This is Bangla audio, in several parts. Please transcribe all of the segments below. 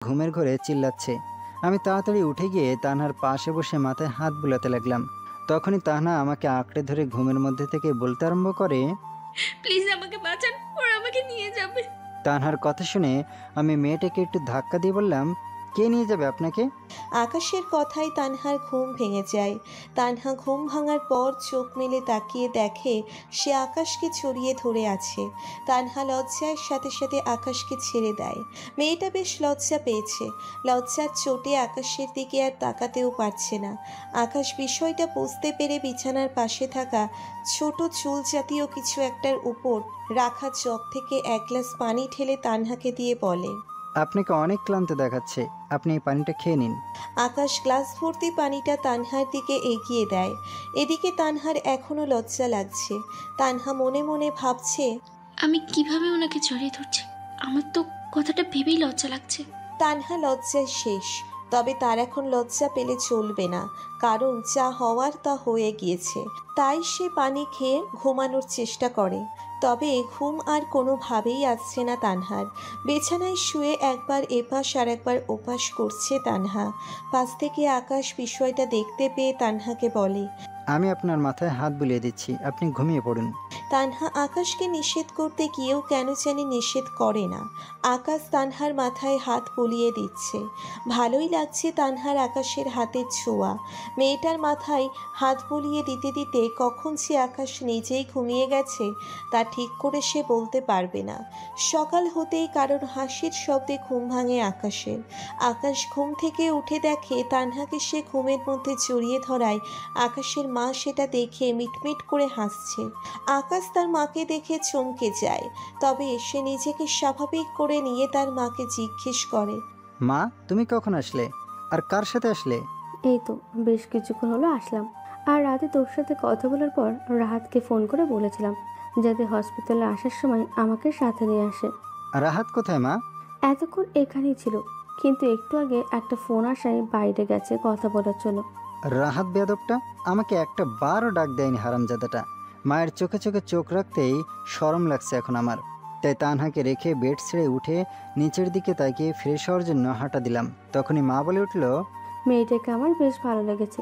ঘুমের ঘোরে চিল্লাচ্ছে। আমি তাড়াতাড়ি উঠে গিয়ে তানহার পাশে বসে মাথায় হাত বুলাতে লাগলাম। তখনই তানহা আমাকে আঁকড়ে ধরে ঘুমের মধ্যে থেকে বলতে আরম্ভ করে, প্লিজ আমাকে বাঁচান, ওরা আমাকে নিয়ে যাবে। তানহার কথা শুনে আমি মেয়েটাকে একটু ধাক্কা দিয়ে বললাম, কে নিয়ে যাবে আপনাকে? আকাশের কথায় তানহার ঘুম ভেঙে যায়। তানহা ঘুম ভাঙার পর চোখ মেলে তাকিয়ে দেখে সে আকাশকে জড়িয়ে ধরে আছে। তানহা লজ্জার সাথে সাথে আকাশকে ছেড়ে দেয়। মেয়েটা বেশ লজ্জা পেয়েছে। লজ্জার চোটে আকাশের দিকে আর তাকাতেও পারছে না। আকাশ বিষয়টা বুঝতে পেরে বিছানার পাশে থাকা ছোট চুল জাতীয় কিছু একটার উপর রাখা জগ থেকে এক গ্লাস পানি ঢেলে তানহাকে দিয়ে বলে, আপনাকে অনেক ক্লান্ত দেখাচ্ছে, আপনি এই পানিটা খেয়ে নিন। আকাশ গ্লাস ভর্তি পানিটা তানহার দিকে এগিয়ে দেয়। এদিকে তানহার এখনো লজ্জা লাগছে। তানহা মনে মনে ভাবছে, আমি কিভাবে ওনাকে জড়িয়ে ধরছি, আমার তো কথাটা ভেবেই লজ্জা লাগছে। তানহা লজ্জায় শেষ। তবে তার এখন লজ্জা পেলে চলবে না, কারণ যা হওয়ার তা হয়ে গিয়েছে। তাই সে পানি খেয়ে ঘুমানোর চেষ্টা করে। তবে ঘুম আর কোনোভাবেই আসছে না তানহার। বিছানায় শুয়ে একবার এপাশ আর একবার ওপাশ করছে তানহা। পাশ থেকে আকাশ বিষয়টা দেখতে পেয়ে তানহাকে বলে, আমি আপনার মাথায় হাত বুলিয়ে দিচ্ছি, আপনি ঘুমিয়ে পড়ুন। তানহা আকাশকে নিষেধ করতে গিয়েও কেন জানি নিষেধ করে না। আকাশ তানহার মাথায় হাত বুলিয়ে দিচ্ছে। ভালোই লাগছে তানহার আকাশের হাতের ছোঁয়া। মেয়েটার মাথায় হাত বুলিয়ে দিতে দিতে কখন সে আকাশ নিজেই ঘুমিয়ে গেছে তা ঠিক করে সে বলতে পারবে না। সকাল হতেই কারোর হাসির শব্দে ঘুম ভাঙে আকাশের। আকাশ ঘুম থেকে উঠে দেখে তানহাকে সে ঘুমের মধ্যে জড়িয়ে ধরায় আকাশের মা সেটা দেখে মিটমিট করে হাসছে। আকাশ তার মাকে দেখে চমকে যায়। তবে সে নিজেকে স্বাভাবিক করে নিয়ে তার মাকে জিজ্ঞেস করে, মা, তুমি কখন আসলে আর কার সাথে আসলে? এই তো বেশ কিছুক্ষণ হলো আসলাম। আর রাতে তোর সাথে কথা বলার পর রাহাতকে ফোন করে বলেছিলাম যাতে হসপিটালে আসার সময় আমাকে সাথে নিয়ে আসে। রাহাত কোথায় মা? এতক্ষণ এখানেই ছিল, কিন্তু একটু আগে একটা ফোন আসায় বাইরে গেছে কথা বলার জন্য। রাহাত বেয়াদবটা আমাকে একটা বারও ডাক দেয়নি হারামজাদাটা। মায়ের চোখে চোখে চোখ রাখতেই শরম লাগছে এখন আমার। তাই তানহাকে রেখে বেড ছেড়ে উঠে নিচের দিকে তাকিয়ে ফ্রেশ হওয়ার জন্য হাঁটা দিলাম। তখনই মা বলে উঠল, মেয়েটাকে আমার বেশ ভালো লেগেছে।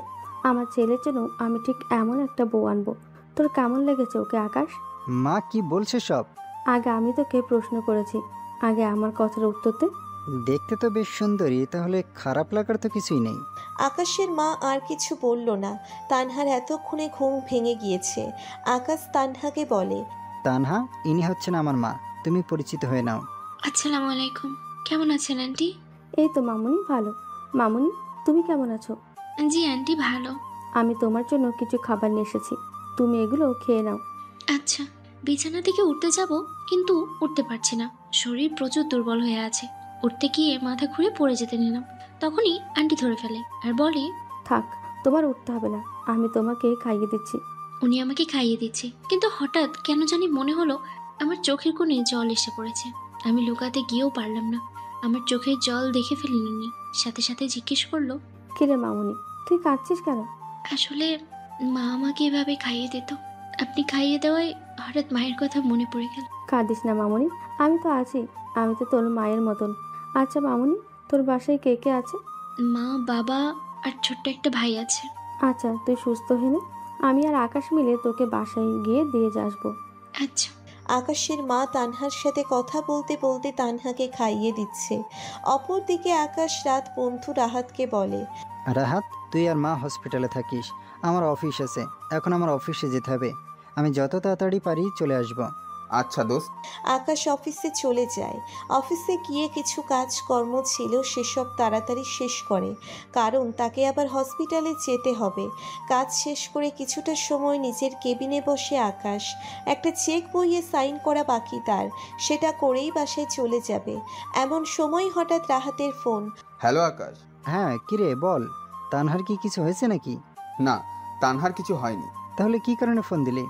আমার ছেলের জন্য আমি ঠিক এমন একটা বউ আনবো। তোর কেমন লেগেছে ওকে আকাশ? মা কি বলছে সব? আগে আমি তোকে প্রশ্ন করেছি, আগে আমার কথার উত্তর দে। দেখতে তো বেশ সুন্দরী, তাহলে খারাপ লাগার তো কিছুই নেই। আকাশের মা আর কিছু বলল না। তানহার এতক্ষণে ঘুম ভেঙে গিয়েছে। আকাশ তানহাকে বলে, তানহা, ইনি হচ্ছেন আমার মা, তুমি পরিচিত হয়ে নাও। আসসালামু আলাইকুম, কেমন আছেন আন্টি? এই তো মামুনি ভালো। মামুনি, তুমি কেমন আছো? জি আন্টি, ভালো। আমি তোমার জন্য কিছু খাবার নিয়ে এসেছি, তুমি এগুলো খেয়ে নাও। আচ্ছা। বিছানা থেকে উঠতে যাব, কিন্তু উঠতে পারছি না। শরীর প্রচুর দুর্বল হয়ে আছে। উঠতে গিয়ে মাথা ঘুরে পড়ে যেতে নিলাম। তখনই আন্টি ধরে ফেলে আর বলে, থাক, তোমার উঠতে হবে না, আমি তোমাকে খাইয়ে দিচ্ছি। উনি আমাকে খাইয়ে দিচ্ছে, কিন্তু হঠাৎ কেন জানি মনে হলো আমার চোখের কোণে জল এসে পড়েছে। আমি লুকাতে গিয়েও পারলাম না। আমার চোখের জল দেখে ফেললেন উনি। সাথে সাথে জিজ্ঞেস করলো, কিরে মামুনি, তুই কাঁদছিস কেন? আসলে মা আমাকে এভাবে খাইয়ে দিত। আপনি খাইয়ে দেওয়ায় হঠাৎ মায়ের কথা মনে পড়ে গেল। কাঁদিস না মামুনি, আমি তো আছি, আমি তো তোর মায়ের মতন। আচ্ছা মামুনি, তোর বাসায় কে কে আছে? মা, বাবা আর ছোট্ট একটা ভাই আছে। আচ্ছা, তুই সুস্থ হয়ে নে, আমি আর আকাশ মিলে তোকে বাসায় গিয়ে দিয়ে আসবো। আচ্ছা। আকাশের মা তানহার সাথে কথা বলতে বলতে তানহাকে খাইয়ে দিচ্ছে। অপরদিকে আকাশ রাত বন্ধু রাহাতকে বলে, রাহাত, তুই আর মা হসপিটালে থাকিস, আমার অফিস আছে, এখন আমার অফিসে যেতে হবে। আমি যত তাড়াতাড়ি পারি চলে আসব। আচ্ছা দোস্ত। আকাশ অফিসে চলে যায়। অফিসে গিয়ে কিছু কাজকর্ম ছিল সেসব তাড়াতাড়ি শেষ করে, কারণ তাকে আবার হসপিটালে যেতে হবে। কাজ শেষ করে কিছুটা সময় নিজের কেবিনে বসে আকাশ একটা চেক বইয়ে সাইন করা বাকি তার, সেটা করেই বাসায় চলে যাবে। এমন সময় হঠাৎ রাহাতের ফোন। হ্যালো আকাশ। হ্যাঁ, কিরে বল, তানহার কি কিছু হয়েছে নাকি? না, তানহার কিছু হয়নি। তাহলে কি কারণে ফোন দিলি?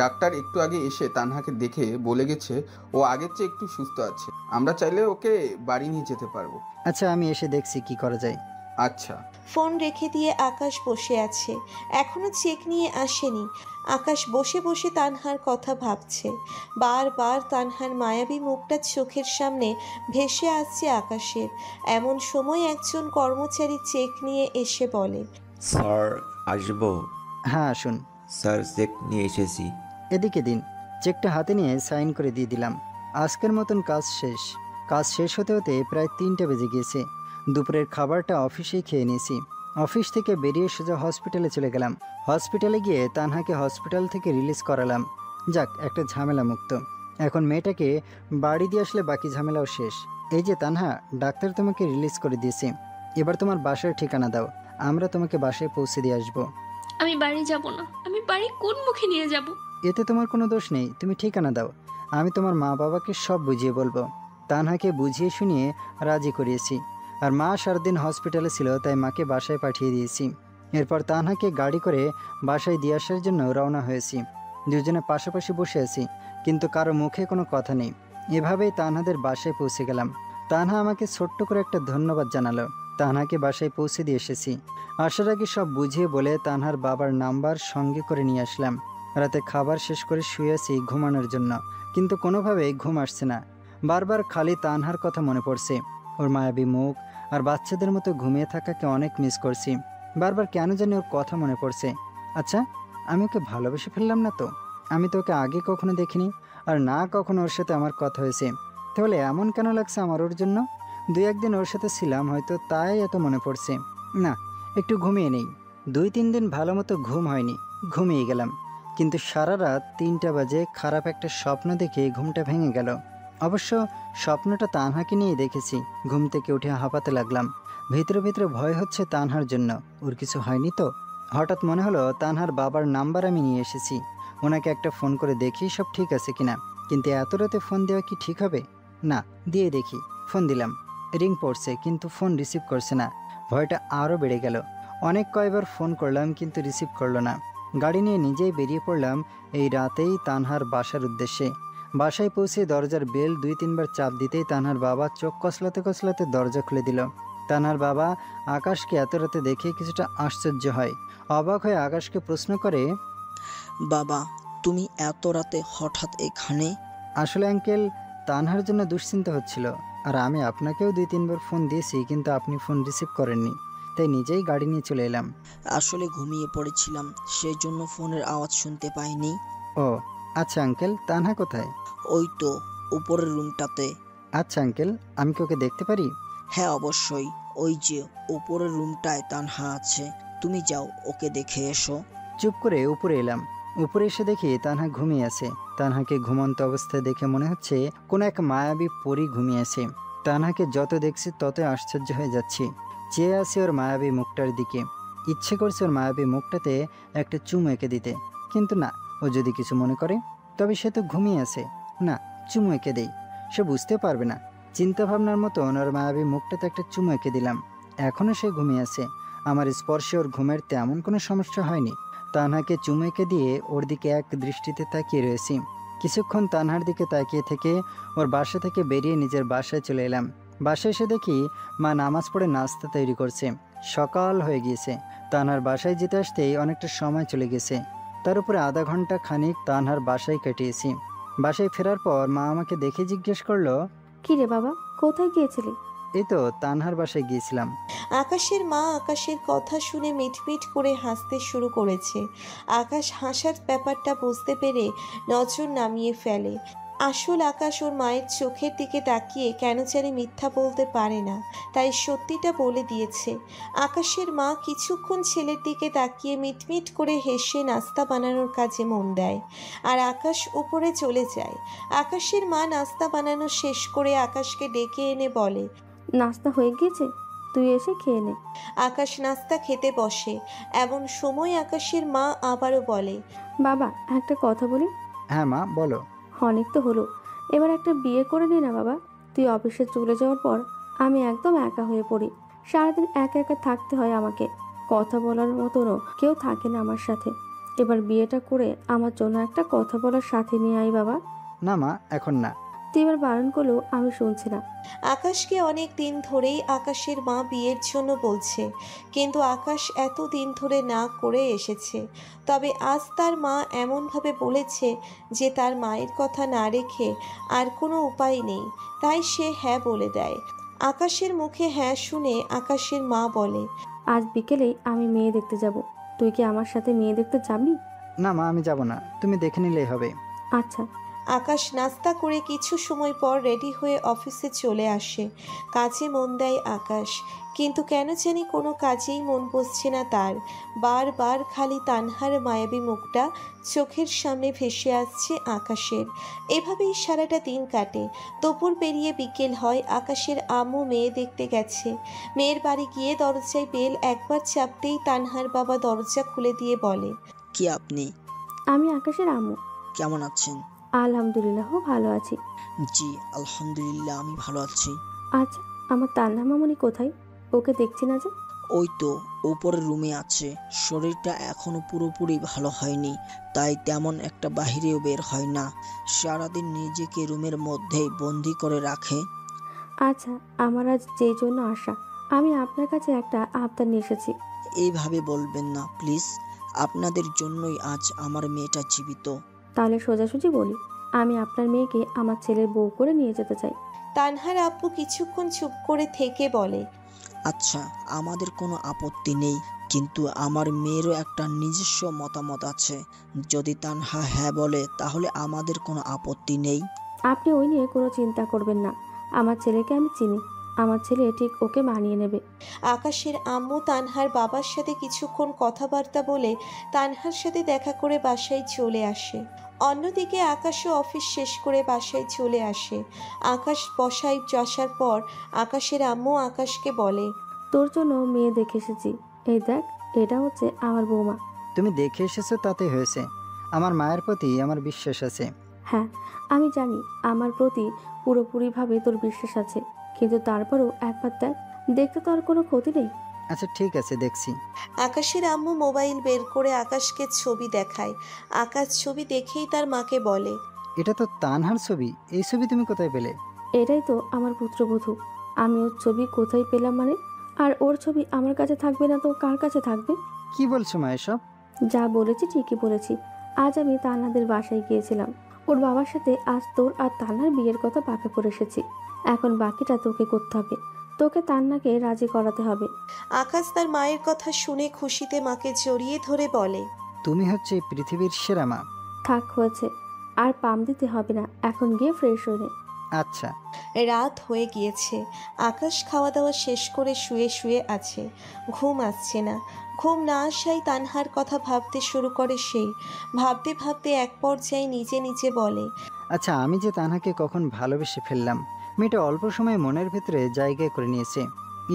ডাক্তার একটু আগে এসে তানহাকে দেখে বলে গেছে ও আগের চেয়ে একটু সুস্থ আছে। আমরা চাইলে ওকে বাড়ি নিয়ে যেতে পারবো। আচ্ছা, আমি এসে দেখছি কি করা যায়। আচ্ছা। ফোন রেখে দিয়ে আকাশ বসে আছে, এখনো চেক নিয়ে আসেনি। আকাশ বসে বসে তানহার কথা ভাবছে। বারবার তানহার মায়াবী মুখটা চোখের সামনে ভেসে আসছে আকাশের। এমন সময় একজন কর্মচারী চেক নিয়ে এসে বলে, স্যার আসবো? হ্যাঁ আসুন। স্যার চেক নিয়ে এসেছি। এদিকে দিন। চেকটা হাতে নিয়ে সাইন করে দিয়ে দিলাম। আজকের মতন কাজ শেষ। কাজ শেষ হতে হতে প্রায় 3টা বেজে গিয়েছে। দুপুরের খাবারটা অফিসেই খেয়ে নিয়েছি। অফিস থেকে বেরিয়ে সোজা হসপিটালে চলে গেলাম। হসপিটালে গিয়ে তানহাকে হসপিটাল থেকে রিলিজ করালাম। যাক, একটা ঝামেলা মুক্ত। এখন মেয়েটাকে বাড়ি দিয়ে আসলে বাকি ঝামেলাও শেষ। এই যে তানহা, ডাক্তার তোমাকে রিলিজ করে দিয়েছে। এবার তোমার বাসার ঠিকানা দাও, আমরা তোমাকে বাসায় পৌঁছে দিয়ে আসবো। আমি বাড়ি যাব না। আমি বাড়ি কোন মুখে নিয়ে যাব? এতে তোমার কোনো দোষ নেই, তুমি ঠিকানা দাও, আমি তোমার মা বাবাকে সব বুঝিয়ে বলবো। তানহাকে বুঝিয়ে শুনিয়ে রাজি করিয়েছি। আর মা সারাদিন হসপিটালে ছিল, তাই মাকে বাসায় পাঠিয়ে দিয়েছি। এরপর তানহাকে গাড়ি করে বাসায় দিয়ে আসার জন্য রওনা হয়েছি। দুজনে পাশাপাশি বসে আছি, কিন্তু কারো মুখে কোনো কথা নেই। এভাবেই তানহাদের বাসায় পৌঁছে গেলাম। তানহা আমাকে ছোট্ট করে একটা ধন্যবাদ জানালো। তানহাকে বাসায় পৌঁছে দিয়ে এসেছি। আসার আগে সব বুঝিয়ে বলে তানহার বাবার নাম্বার সঙ্গে করে নিয়ে আসলাম। রাতে খাবার শেষ করে শুয়ে আছি ঘুমানোর জন্য, কিন্তু কোনোভাবেই ঘুম আসছে না। বারবার খালি তানহার কথা মনে পড়ছে। ওর মায়াবী মুখ আর বাচ্চাদের মতো ঘুমিয়ে থাকাকে অনেক মিস করছি। বারবার কেন জানি ওর কথা মনে পড়ছে। আচ্ছা, আমি ওকে ভালোবেসে ফেললাম না তো? আমি তো ওকে আগে কখনো দেখিনি, আর না কখনো ওর সাথে আমার কথা হয়েছে। তাহলে এমন কেন লাগছে আমার ওর জন্য? 2-1 দিন ওর সাথে ছিলাম হয়তো, তাই এত মনে পড়ছে। না, একটু ঘুমিয়ে নেই। 2-3 দিন ভালো মতো ঘুম হয়নি, ঘুমিয়ে গেলাম। কিন্তু সারা রাত 3টা বাজে খারাপ একটা স্বপ্ন দেখে ঘুমটা ভেঙে গেল। অবশ্য স্বপ্নটা তানহাকে নিয়ে দেখেছি। ঘুম থেকে উঠে হাঁপাতে লাগলাম। ভিতরে ভিতরে ভয় হচ্ছে তানহার জন্য, ওর কিছু হয়নি তো। হঠাৎ মনে হলো তানহার বাবার নাম্বার আমি নিয়ে এসেছি, ওনাকে একটা ফোন করে দেখি সব ঠিক আছে কিনা। কিন্তু এত রাতে ফোন দেওয়া কি ঠিক হবে? না, দিয়ে দেখি। ফোন দিলাম, রিং পড়ছে, কিন্তু ফোন রিসিভ করছে না। ভয়টা আরও বেড়ে গেল। অনেক কয়বার ফোন করলাম কিন্তু রিসিভ করলো না। গাড়ি নিয়ে নিজেই বেরিয়ে পড়লাম এই রাতেই তানহার বাসার উদ্দেশ্যে। বাসায় পৌঁছে দরজার বেল 2-3 বার চাপ দিতেই তানহার বাবা চোখ কসলাতে কসলাতে দরজা খুলে দিল। তানহার বাবা আকাশকে এত রাতে দেখে কিছুটা আশ্চর্য হয়। অবাক হয়ে আকাশকে প্রশ্ন করে, বাবা, তুমি এত রাতে হঠাৎ এখানে? আসলে আঙ্কেল, তানহার জন্য দুশ্চিন্তা হচ্ছিল। আর আমি আপনাকেও 2-3 বার ফোন দিয়েছি, কিন্তু আপনি ফোন রিসিভ করেননি, তাই নিজেই গাড়ি নিয়ে চলে এলাম। আসলে ঘুমিয়ে পড়েছিলাম, সেই জন্য ফোনের আওয়াজ শুনতে পাইনি। ও আচ্ছা আঙ্কেল, তানহা কোথায়? ওই তো উপরের রুমটাতে। আচ্ছা আঙ্কেল, আমি কি ওকে দেখতে পারি? হ্যাঁ অবশ্যই, ওই যে উপরের রুমটায় তানহা আছে, তুমি যাও ওকে দেখে এসো। চুপ করে উপরে এলাম। উপরে এসে দেখি তানহা ঘুমিয়ে আছে। তানহাকে ঘুমন্ত অবস্থায় দেখে মনে হচ্ছে কোনো এক মায়াবী পরী ঘুমিয়ে আছে। তানহাকে যত দেখছি তত আশ্চর্য হয়ে যাচ্ছি। চেয়ে আছে ওর মায়াবী মুখটার দিকে। ইচ্ছে করছে ওর মায়াবী মুখটাতে একটা চুমু এঁকে দিতে, কিন্তু না, ও যদি কিছু মনে করে তবে সে তো ঘুমিয়ে আছে। না, চুমু এঁকে দেই, সে বুঝতে পারবে না। চিন্তাভাবনার মতন ওর মায়াবী মুখটাতে একটা চুমু এঁকে দিলাম। এখনও সে ঘুমিয়ে আছে। আমার স্পর্শে ওর ঘুমের তেমন কোনো সমস্যা হয়নি। তানহাকে চুমু এঁকে দিয়ে ওর দিকে এক দৃষ্টিতে তাকিয়ে রয়েছি। কিছুক্ষণ তানহার দিকে তাকিয়ে থেকে ওর বাসা থেকে বেরিয়ে নিজের বাসায় চলে এলাম। বাসায় এসে দেখি মা নামাজ পড়ে নাস্তা তৈরি করছে। সকাল হয়ে গিয়েছে। তানহার বাসায় যেতে আসতেই অনেকটা সময় চলে গেছে। তার উপরে আধা ঘন্টা খানিক তানহার বাসায় কাটিয়েছি। বাসায় ফেরার পর মা আমাকে দেখে জিজ্ঞেস করলো, কি রে বাবা, কোথায় গিয়েছিলি? এই তো তানহার বাসায় গিয়েছিলাম। আকাশের মা আকাশের কথা শুনে মিটমিট করে হাসতে শুরু করেছে। আকাশ হাসার ব্যাপারটা বুঝতে পেরে নজর নামিয়ে ফেলে। আসল আকাশ ওর মায়ের চোখের দিকে তাকিয়ে কেন জানি মিথ্যা বলতে পারে না, তাই সত্যিটা বলে দিয়েছে। আকাশের মা কিছুক্ষণ ছেলের দিকে তাকিয়ে মিটমিট করে হেসে নাস্তা বানানোর কাজে মন দেয়, আর আকাশ উপরে চলে যায়। আকাশের মা নাস্তা বানানো শেষ করে আকাশকে ডেকে এনে বলে, নাস্তা হয়ে গিয়েছে, তুই এসে খেয়ে নে। আকাশ নাস্তা খেতে বসে। এমন সময় আকাশের মা আবারও বলে, বাবা, একটা কথা বলি। হ্যাঁ মা, বলো। অনেক তো হলো, এবার একটা বিয়ে করে নে না বাবা। তুই অফিসে চলে যাওয়ার পর আমি একদম একা হয়ে পড়ি। সারাদিন একা একা থাকতে হয় আমাকে, কথা বলার মতনও কেউ থাকে না আমার সাথে। এবার বিয়েটা করে আমার জন্য একটা কথা বলার সাথে নিয়ে আই বাবা। না মা, এখন না। তুই এবার বারণ করলেও আমি শুনছি না। আকাশকে অনেক দিন ধরেই আকাশের মা বিয়ের জন্য বলছে, কিন্তু আকাশ এত দিন ধরে না করে এসেছে। তবে আজ তার মা এমনভাবে বলেছে যে তার মায়ের কথা না রেখে আর কোনো উপায় নেই, তাই সে হ্যাঁ বলে দেয়। আকাশের মুখে হ্যাঁ শুনে আকাশের মা বলে, আজ বিকেলেই আমি মেয়ে দেখতে যাব। তুই কি আমার সাথে মেয়ে দেখতে যাবি? না মা, আমি যাব না, তুমি দেখে নিলেই হবে। আচ্ছা। আকাশ নাস্তা করে কিছু সময় পর রেডি হয়ে অফিসে চলে আসে। কাজে মন দেয় আকাশ, কিন্তু কেন জানি কোনো কাজেই মন বসছে না তার। বারবার খালি তানহার মায়াবী মুখটা চোখের সামনে ভেসে আসছে আকাশের। এভাবেই সারাটা দিন কাটে। দুপুর পেরিয়ে বিকেল হয়। আকাশের আম্মু মেয়ে দেখতে গেছে। মেয়ের বাড়ি গিয়ে দরজায় বেল একবার চাপতেই তানহার বাবা দরজা খুলে দিয়ে বলে, কি আপনি? আমি আকাশের আম্মু। কেমন আছেন? আলহামদুলিল্লাহ ভালো আছি। জি আলহামদুলিল্লাহ, আমি ভালো আছি। আচ্ছা, আমার তান্না মামনি কোথায়? ওকে দেখছি না যে। ওই তো উপরের রুমে আছে। শরীরটা এখনো পুরোপুরি ভালো হয়নি, তাই তেমন একটা বাহিরেও বের হয় না। সারাদিন নিজেকে রুমের মধ্যেই বন্দি করে রাখে। আচ্ছা, আমার আজ যেই জন্য আসা, আমি আপনার কাছে একটা আবদার নিয়ে এসেছি। এইভাবে বলবেন না প্লিজ। আপনাদের জন্যই আজ আমার মেয়েটা জীবিত। তাহলে সোজাসুজি বলি, আমি আপনার মেয়েকে আমার ছেলের বউ করে নিয়ে যেতে চাই। তানহার আব্বু কিছুক্ষণ চুপ করে থেকে বলে, আচ্ছা, আমাদের কোনো আপত্তি নেই, কিন্তু আমার মেয়েরও একটা নিজস্ব মতামত আছে। যদি তানহা হ্যাঁ বলে তাহলে আমাদের কোনো আপত্তি নেই। আপনি ওই নিয়ে কোনো চিন্তা করবেন না, আমার ছেলেকে আমি চিনি। আমার ছেলে ঠিক ওকে মানিয়ে নেবে। আকাশের আম্মু তানহার বাবার সাথে কিছুক্ষণ কথাবার্তা বলে তানহার সাথে দেখা করে বাসায় চলে আসে। অন্যদিকে আকাশও অফিস শেষ করে বাসায় চলে আসে। আকাশ বসায় বসার পর আকাশের আম্মু আকাশকে বলে, তোর জন্য মেয়ে দেখে এসেছি। এই দেখ, এটা হচ্ছে আমার বৌমা। তুমি দেখে এসেছো তাতে হয়েছে, আমার মায়ের প্রতি আমার বিশ্বাস আছে। হ্যাঁ, আমি জানি আমার প্রতি পুরোপুরিভাবে তোর বিশ্বাস আছে, কিন্তু তারপরেও একবার দেখ, দেখতে তো আর কোনো ক্ষতি নেই। আচ্ছা ঠিক আছে, দেখছি। আকাশের আম্মু মোবাইল বের করে আকাশকে ছবি দেখায়। আকাশ ছবি দেখেই তার মাকে বলে, এটা তো তানহার ছবি, এই ছবি তুমি কোথায় পেলে? এটাই তো আমার পুত্রবধূ। আমি ওর ছবি কোথায় পেলাম মানে? আর ওর ছবি আমার কাছে থাকবে না তো কার কাছে থাকবে? কি বলছো মা এসব? যা বলেছি ঠিকই বলেছি। আজ আমি তান্নাদের বাসায় গিয়েছিলাম। ওর বাবার সাথে আজ তোর আর তান্নার বিয়ের কথা পাকা করে এসেছি। এখন বাকিটা তোকে করতে হবে। তোকে তান্নাকে রাজি করাতে হবে। আকাশ তার মায়ের কথা শুনে খুশিতে মাকে জড়িয়ে ধরে বলে, তুমি হচ্ছে এই পৃথিবীর সেরা মা। থাক, হয়েছে, আর পাম দিতে হবে না। এখন গিয়ে ফ্রেশ হয়ে নে। আচ্ছা। রাত হয়ে গিয়েছে। আকাশ খাওয়া দাওয়া শেষ করে শুয়ে শুয়ে আছে। ঘুম আসছে না। ঘুম না আসায় তানহার কথা ভাবতে শুরু করে সে। ভাবতে ভাবতে এক পর্যায়ে নিজে নিজে বলে, আচ্ছা, আমি যে তানহাকে কখন ভালোবেসে ফেললাম। মেয়েটা অল্প সময়ে মনের ভেতরে জায়গায় করে নিয়েছে।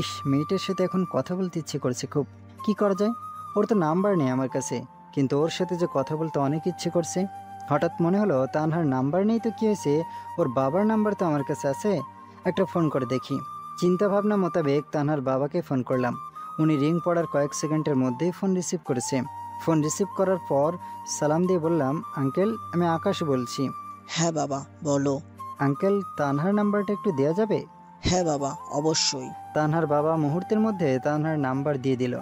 ইস, মেয়েটার সাথে এখন কথা বলতে ইচ্ছে করছে খুব। কি করা যায়? ওর তো নাম্বার নেই আমার কাছে, কিন্তু ওর সাথে যে কথা বলতে অনেক ইচ্ছে করছে। হঠাৎ মনে হলো তানহার নাম্বার নেই তো কি হয়েছে, ওর বাবার নাম্বার তো আমার কাছে আছে, একটা ফোন করে দেখি। চিন্তা ভাবনা মোতাবেক তানহার বাবাকে ফোন করলাম। উনি রিং পড়ার কয়েক সেকেন্ডের মধ্যেই ফোন রিসিভ করেছে। ফোন রিসিভ করার পর সালাম দিয়ে বললাম, আঙ্কেল, আমি আকাশ বলছি। হ্যাঁ বাবা, বলো। আঙ্কেল, তানহার নাম্বারটা একটু দেওয়া যাবে? হ্যাঁ বাবা, অবশ্যই। তানহার বাবা মুহূর্তের মধ্যে তানহার নাম্বার দিয়ে দিল।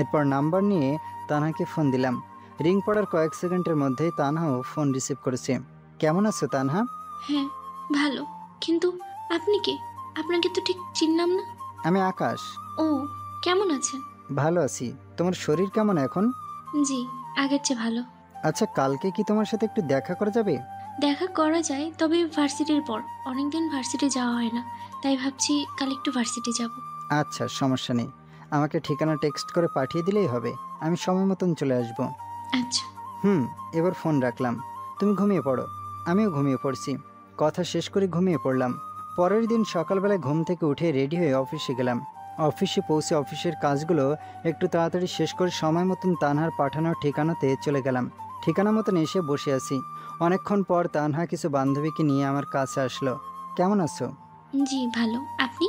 এরপর নাম্বার নিয়ে তানহাকে ফোন দিলাম। রিং পড়ার কয়েক সেকেন্ডের মধ্যেই তানহাও ফোন রিসিভ করেছে। কেমন আছো তানহা? হ্যাঁ, ভালো। কিন্তু আপনি কে? আপনাকে তো ঠিক চিনলাম না। আমি আকাশ। ও, কেমন আছেন? ভালো আছি। তোমার শরীর কেমন এখন? জি, আগের চেয়ে ভালো। আচ্ছা, কালকে কি তোমার সাথে একটু দেখা করা যাবে? দেখা করা যায়, তবে ভার্সিটির পর। অনেকদিন ভার্সিটি যাওয়া হয় না, তাই ভাবছি কাল একটু ভার্সিটি যাব। আচ্ছা, সমস্যা নেই। আমাকে ঠিকানা টেক্সট করে পাঠিয়ে দিলেই হবে, আমি সময় মতন চলে আসব। আচ্ছা। এবার ফোন রাখলাম। তুমি ঘুমিয়ে পড়ো। আমিও ঘুমিয়ে পড়ছি। কথা শেষ করে ঘুমিয়ে পড়লাম। পরের দিন সকালবেলায় ঘুম থেকে উঠে রেডি হয়ে অফিসে গেলাম। অফিসে পৌঁছে অফিসের কাজগুলো একটু তাড়াতাড়ি শেষ করে সময় মতন তানহার পাঠানোর ঠিকানাতে চলে গেলাম। ঠিকানা মতন এসে বসে আছি। অনেকক্ষণ পর তানহা কিছু বান্ধবীকে নিয়ে আমার কাছে আসলো। কেমন আছো? জি, ভালো। আপনি?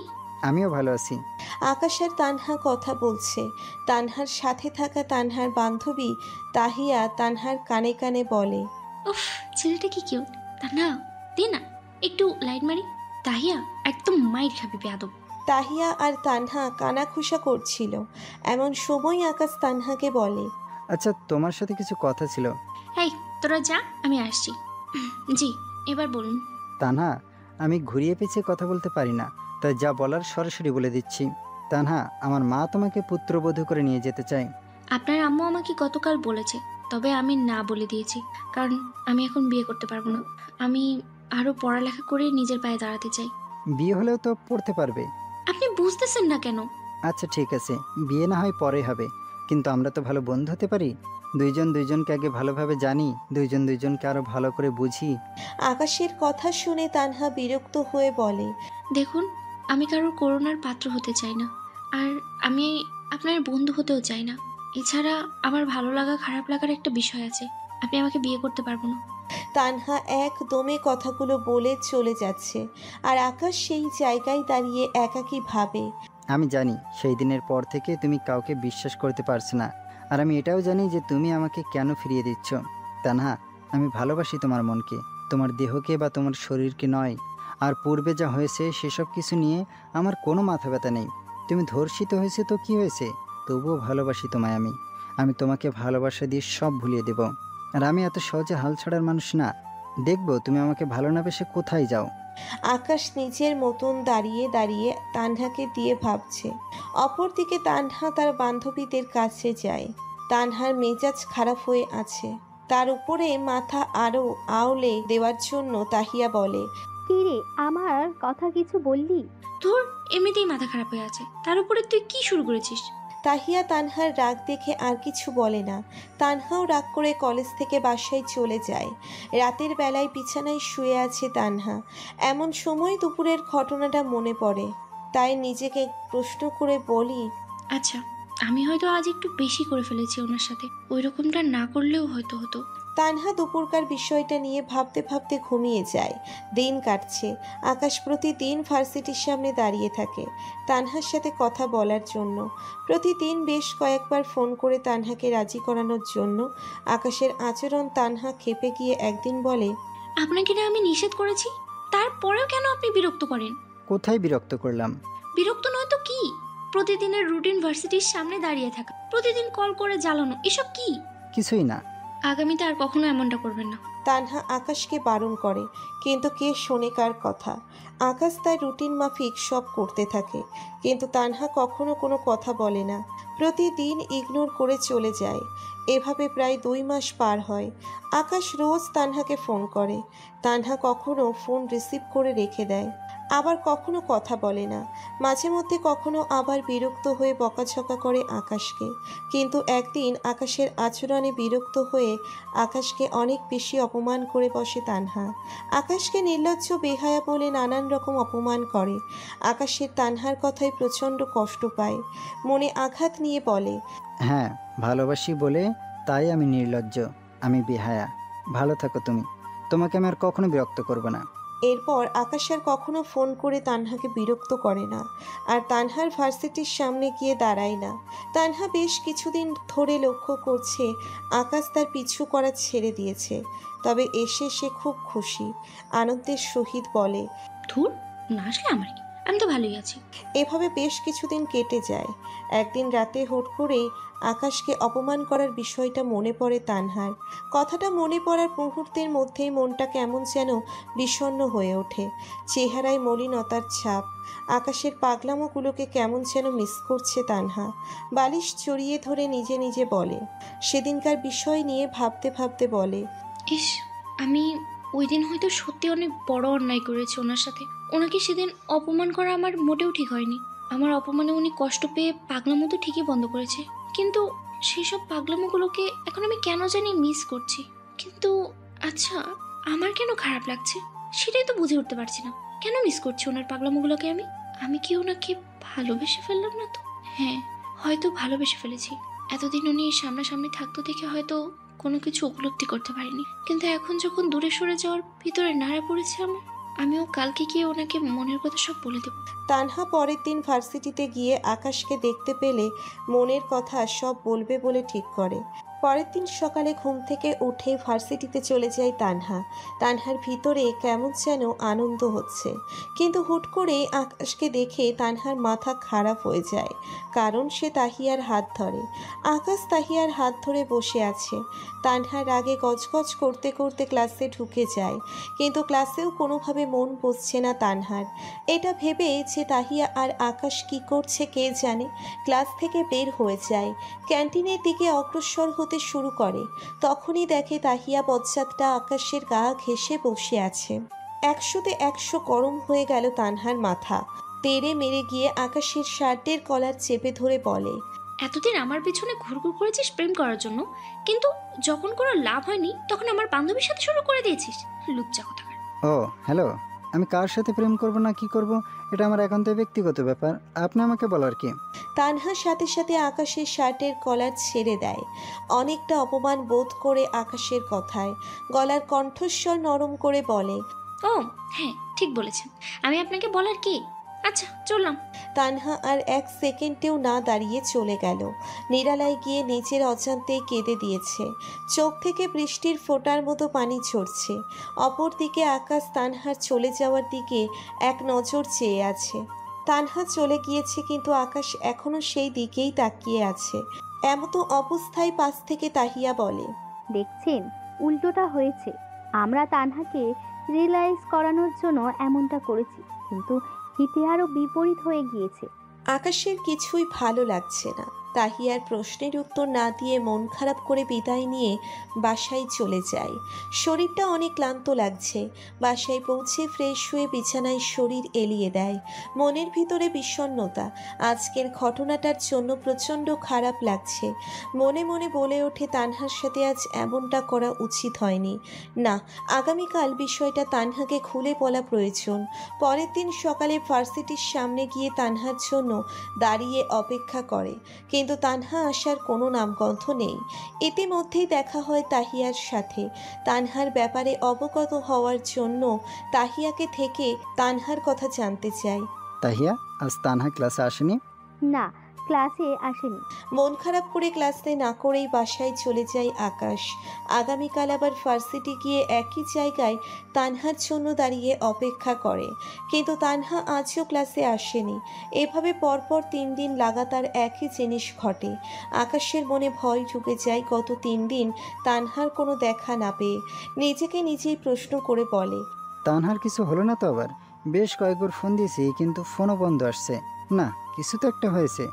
আমিও ভালো আছি। আকাশ আর তানহা কথা বলছে। তানহার সাথে থাকা তানহার বান্ধবী তাহিয়া তানহার কানে কানে বলে, উফ, ছেলেটা কি কিউট। তা না, দে না। একটু লাইট মারি। তাহিয়া, একদম মাইর খাবি বেয়াদব। তাহিয়া আর তানহা কানাঘুষা করছিল। এমন সময় আকাশ তানহাকে বলে, আচ্ছা, তোমার সাথে কিছু কথা ছিল। এই তোরা যা, আমি আসছি। জি, এবার বলুন। তানহা, আমি ঘুরিয়ে পেঁচিয়ে কথা বলতে পারি না, তাই যা বলার সরাসরি বলে দিচ্ছি। তানহা, আমার মা তোমাকে পুত্রবধূ করে নিয়ে যেতে চায়। আপনার আম্মু আমাকে গতকাল বলেছে, তবে আমি না বলে দিয়েছি, কারণ আমি এখন বিয়ে করতে পারবো না। আমি আরও পড়ালেখা করে নিজের পায়ে দাঁড়াতে চাই। বিয়ে হলেও তো পড়তে পারবে। আপনি বুঝতেছেন না কেন? আচ্ছা ঠিক আছে, বিয়ে না হয় পরে হবে, কিন্তু আমরা তো ভালো বন্ধু হতে পারি। দুইজন দুইজনকে আগে ভালোভাবে জানি, দুইজন দুইজনকে আরো ভালো করে বুঝি। আকাশের কথা শুনে তানহা বিরক্ত হয়ে বলে, দেখুন, আমি কারোর করুণার পাত্র হতে চাই না, আর আমি আপনার বন্ধু হতেও চাই না। এছাড়া আমার ভালো লাগা খারাপ লাগার একটা বিষয় আছে। আপনি আমাকে বিয়ে করতে পারবো না। তানহা একদমে কথাগুলো বলে চলে যাচ্ছে, আর আকাশ সেই জায়গায় দাঁড়িয়ে একাকী ভাবে। আমি জানি সেই দিনের পর থেকে তুমি কাউকে বিশ্বাস করতে পারছো না, আর আমি এটাও জানি যে তুমি আমাকে কেন ফিরিয়ে দিচ্ছ। তানহা, আমি ভালোবাসি তোমার মনকে, তোমার দেহকে বা তোমার শরীরকে নয়। আর পূর্বে যা হয়েছে সেসব কিছু নিয়ে আমার কোনো মাথা ব্যথা নেই। তুমি ধর্ষিত হয়েছে তো কি হয়েছে, তবুও ভালোবাসি তোমায় আমি। আমি তোমাকে ভালোবাসা দিয়ে সব ভুলিয়ে দেব। আর আমি এত সহজে হাল ছাড়ার মানুষ না। দেখবো তুমি আমাকে ভালো না বেসে কোথায় যাও। আকাশ নিজের মতন দাঁড়িয়ে দাঁড়িয়ে তানহাকে দিয়ে ভাবছে। অপরদিকে তানহা তার বান্ধবীদের কাছে যায়। তানহার মেজাজ খারাপ হয়ে আছে, তার উপরে মাথা আরো আওলে দেওয়ার জন্য তাহিয়া বলে, কি রে, আমার কথা কিছু বললি? তোর এমনিতেই মাথা খারাপ হয়ে আছে, তার উপরে তুই কি শুরু করেছিস? তাহিয়া তানহার রাগ দেখে আর কিছু বলে না। তানহাও রাগ করে কলেজ থেকে বাসায় চলে যায়। রাতের বেলায় বিছানায় শুয়ে আছে তানহা। এমন সময় দুপুরের ঘটনাটা মনে পড়ে, তাই নিজেকে প্রশ্ন করে বলি, আচ্ছা, আমি হয়তো আজ একটু বেশি করে ফেলেছি ওনার সাথে। ওই রকমটা না করলেও হয়তো হতো। তানহা দুপুরকার বিষয়টা নিয়ে ভাবতে ভাবতে ঘুমিয়ে যায়। দিন কাটছে। আকাশ প্রতিদিন ভার্সিটির সামনে দাঁড়িয়ে থাকে তানহার সাথে কথা বলার জন্য। প্রতিদিন বেশ কয়েকবার ফোন করে তানহাকে রাজি করানোর জন্য। আকাশের আচরণ তানহা ক্ষেপে গিয়ে একদিন বলে, আপনাকে না আমি নিষেধ করেছি, তারপরেও কেন আপনি বিরক্ত করেন? কোথায় বিরক্ত করলাম? বিরক্ত নয় তো কি? প্রতিদিনের রুটিন ভার্সিটির সামনে দাঁড়িয়ে থাকা, প্রতিদিন কল করে জ্বালানো, এসব কি? কিছুই না। আগামীতে আর কখনো এমনটা করবেন না। তানহা আকাশকে বারণ করে, কিন্তু কে শোনে কার কথা। আকাশ তার রুটিন মাফিক সব করতে থাকে, কিন্তু তানহা কখনো কোনো কথা বলে না। প্রতিদিন ইগনোর করে চলে যায়। এভাবে প্রায় 2 মাস পার হয়। আকাশ রোজ তানহাকে ফোন করে। তানহা কখনো ফোন রিসিভ করে রেখে দেয়, আবার কখনো কথা বলে না। মাঝে মধ্যে কখনো আবার বিরক্ত হয়ে বকাঝকা করে আকাশকে। কিন্তু একদিন আকাশের আচরণে বিরক্ত হয়ে আকাশকে অনেক বেশি অপমান করে বসে তানহা। আকাশকে নির্লজ্জ বেহায়া বলে নানান রকম অপমান করে। আকাশের তানহার কথায় প্রচণ্ড কষ্ট পায়, মনে আঘাত নিয়ে বলে, হ্যাঁ, ভালোবাসি বলে তাই আমি নির্লজ্জ, আমি বেহায়া। ভালো থাকো তুমি, তোমাকে আমি আর কখনো বিরক্ত করব না। এরপর আকাশ আর কখনো ফোন করে তানহাকে বিরক্ত করে না, আর তানহার ভার্সিটির সামনে গিয়ে দাঁড়ায় না। তানহা বেশ কিছুদিন ধরে লক্ষ্য করছে আকাশ তার পিছু করা ছেড়ে দিয়েছে। তবে এসে সে খুব খুশি, আনন্দের সহিত বলে, ধুর, না আসলে আমার কি, আমি তো ভালোই আছি। এভাবে বেশ কিছুদিন কেটে যায়। একদিন রাতে হুট করেই আকাশকে অপমান করার বিষয়টা মনে পড়ে তানহার। কথাটা মনে পড়ার মুহূর্তের মধ্যেই মনটা কেমন যেন বিষণ্ণ হয়ে ওঠে। চেহারায় মলিনতার ছাপ। আকাশের পাগলামোগুলোকে কেমন যেন মিস করছে তানহা। বালিশ জড়িয়ে ধরে নিজে নিজে বলে, সেদিনকার বিষয় নিয়ে ভাবতে ভাবতে বলে, ইস, আমি ওই দিন হয়তো সত্যি অনেক বড় অন্যায় করেছি ওনার সাথে। ওনাকে সেদিন অপমান করা আমার মোটেও ঠিক হয়নি। আমার অপমানে উনি কষ্ট পেয়ে পাগলামো তো ঠিকই বন্ধ করেছে, কিন্তু সেসব পাগলামোগুলোকে এখন আমি কেন জানি মিস করছি। কিন্তু আচ্ছা, আমার কেন খারাপ লাগছে সেটাই তো বুঝে উঠতে পারছি না। কেন মিস করছি ওনার পাগলামোগুলোকে? আমি কি ওনাকে ভালোবেসে ফেললাম না তো? হ্যাঁ, হয়তো ভালোবেসে ফেলেছি। এতদিন উনি সামনাসামনি থাকতো দেখে হয়তো কোনো কিছু উপলব্ধি করতে পারিনি, কিন্তু এখন যখন দূরে সরে যাওয়ার ভিতরে নাড়া পড়েছে আমার, আমিও কালকে গিয়ে ওনাকে মনের কথা সব বলে দেব। তানহা পরের দিন ভার্সিটিতে গিয়ে আকাশকে দেখতে পেলে মনের কথা সব বলবে বলে ঠিক করে। পরের দিন সকালে ঘুম থেকে উঠে ভার্সিটিতে চলে যায় তানহা। তানহার ভিতরে কেমন যেন আনন্দ হচ্ছে, কিন্তু হুট করে আকাশকে দেখে তানহার মাথা খারাপ হয়ে যায়, কারণ সে তাহিয়ার হাত ধরে। আকাশ তাহিয়ার হাত ধরে বসে আছে। তানহার রাগে গজগজ করতে করতে ক্লাসে ঢুকে যায়, কিন্তু ক্লাসেও কোনোভাবে মন বসছে না তানহার। এটা ভেবে যে তাহিয়া আর আকাশ কি করছে কে জানে, ক্লাস থেকে বের হয়ে যায়, ক্যান্টিনের দিকে অগ্রসর হতে শুরু করে। তখনই দেখে তাহিয়া বজ্জাতটা আকাশের গা ঘেঁষে বসে আছে। 100-তে 100 গরম হয়ে গেল তানহার মাথা। তেড়ে মেরে গিয়ে আকাশের শার্টের কলার চেপে ধরে বলে, এতদিন আমার পেছনে ঘুরঘুর করেছিস প্রেম করার জন্য, কিন্তু যখন কোনো লাভ হয়নি তখন আমার বান্ধবীর সাথে শুরু করে দিয়েছিস। লুচ্চা কোথাকার। ও হ্যালো, আমি কার সাথে প্রেম করব না কি করব এটা আমার একান্ত ব্যক্তিগত ব্যাপার, আপনি আমাকে বলার কি? তানহার সাথে সাথে আকাশের শার্টের কলার ছেড়ে দেয়, অনেকটা অপমান বোধ করে আকাশের কথায়। গলার কণ্ঠস্বর নরম করে বলে, ও হ্যাঁ, ঠিক বলেছেন, আমি আপনাকে বলার কি? আচ্ছা চললাম। তানহা আর 1 সেকেন্ডেও না দাঁড়িয়ে চলে গেল। নিরালায় গিয়ে নিজের অজান্তেই কেঁদে দিয়েছে। চোখ থেকে বৃষ্টির ফোঁটার মতো পানি ঝরছে। অপরদিকে আকাশ তানহার চলে যাওয়ার দিকে এক নজর চেয়ে আছে। তানহা চলে গিয়েছে, কিন্তু আকাশ এখনো সেই দিকেই তাকিয়ে আছে। এমতো অবস্থায় পাশ থেকে তাহিয়া বলে, দেখছেন উল্টোটা হয়েছে। আমরা তানহাকে রিয়েলাইজ করানোর জন্য এমনটা করেছি, কিন্তু হিতে আরো বিপরীত হয়ে গিয়েছে। আকাশের কিছুই ভালো লাগছে না। তাহিয়ার প্রশ্নের উত্তর না দিয়ে মন খারাপ করে বিদায় নিয়ে বাসায় চলে যায়। শরীরটা অনেক ক্লান্ত লাগছে। বাসায় পৌঁছে ফ্রেশ হয়ে বিছানায় শরীর এলিয়ে দেয়। মনের ভিতরে বিষণ্ণতা। আজকের ঘটনাটার জন্য প্রচণ্ড খারাপ লাগছে। মনে মনে বলে ওঠে, তানহার সাথে আজ এমনটা করা উচিত হয়নি। না, আগামীকাল বিষয়টা তানহাকে খুলে বলা প্রয়োজন। পরের দিন সকালে ভার্সিটির সামনে গিয়ে তানহার জন্য দাঁড়িয়ে অপেক্ষা করে, কিন্তু তানহা আসার কোনো নামগন্ধ নেই। ইতিমধ্যেই দেখা হয় তাহিয়ার সাথে। তানহার ব্যাপারে অবগত হওয়ার জন্য তাহিয়াকে থেকে তানহার কথা জানতে চাই। তাহিয়া, আজ তানহা ক্লাসে আসেনি? না, ক্লাসে আসেনি। মন খারাপ করে ক্লাসে না করেই বাসায় চলে যায় আকাশ। আগামীকাল আবার ভার্সিটি গিয়ে একই জায়গায় তানহার জন্য দাঁড়িয়ে অপেক্ষা করে, কিন্তু তানহা আজও ক্লাসে আসেনি। এভাবে পরপর 3 দিন লাগাতার একই জিনিস ঘটে। আকাশের মনে ভয় ঢুকে যায় গত 3 দিন তানহার কোনো দেখা না পেয়ে। নিজেকে নিজেই প্রশ্ন করে বলে, তানহার কিছু হলো না তো আবার? বেশ কয়েকবার ফোন দিয়েছি, কিন্তু ফোনও বন্ধ আসছে। না, কিছু তো একটা হয়েছে,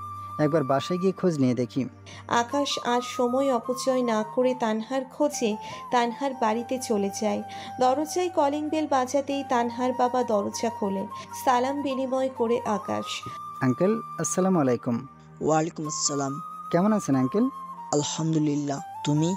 একবার বাসায় গিয়ে খোঁজ নিয়ে দেখি। আকাশ আর সময় অপচয় না করে তানহার খোঁজে তানহার বাড়িতে চলে যায়। দরজায় কলিং বেল বাজাতেই তানহার বাবা দরজা খোলেন। সালাম বিনিময় করে আকাশ, আঙ্কেল, আসসালামু আলাইকুম। ওয়ালাইকুম আসসালাম। কেমন আছেন আঙ্কেল? আলহামদুলিল্লাহ, তুমি?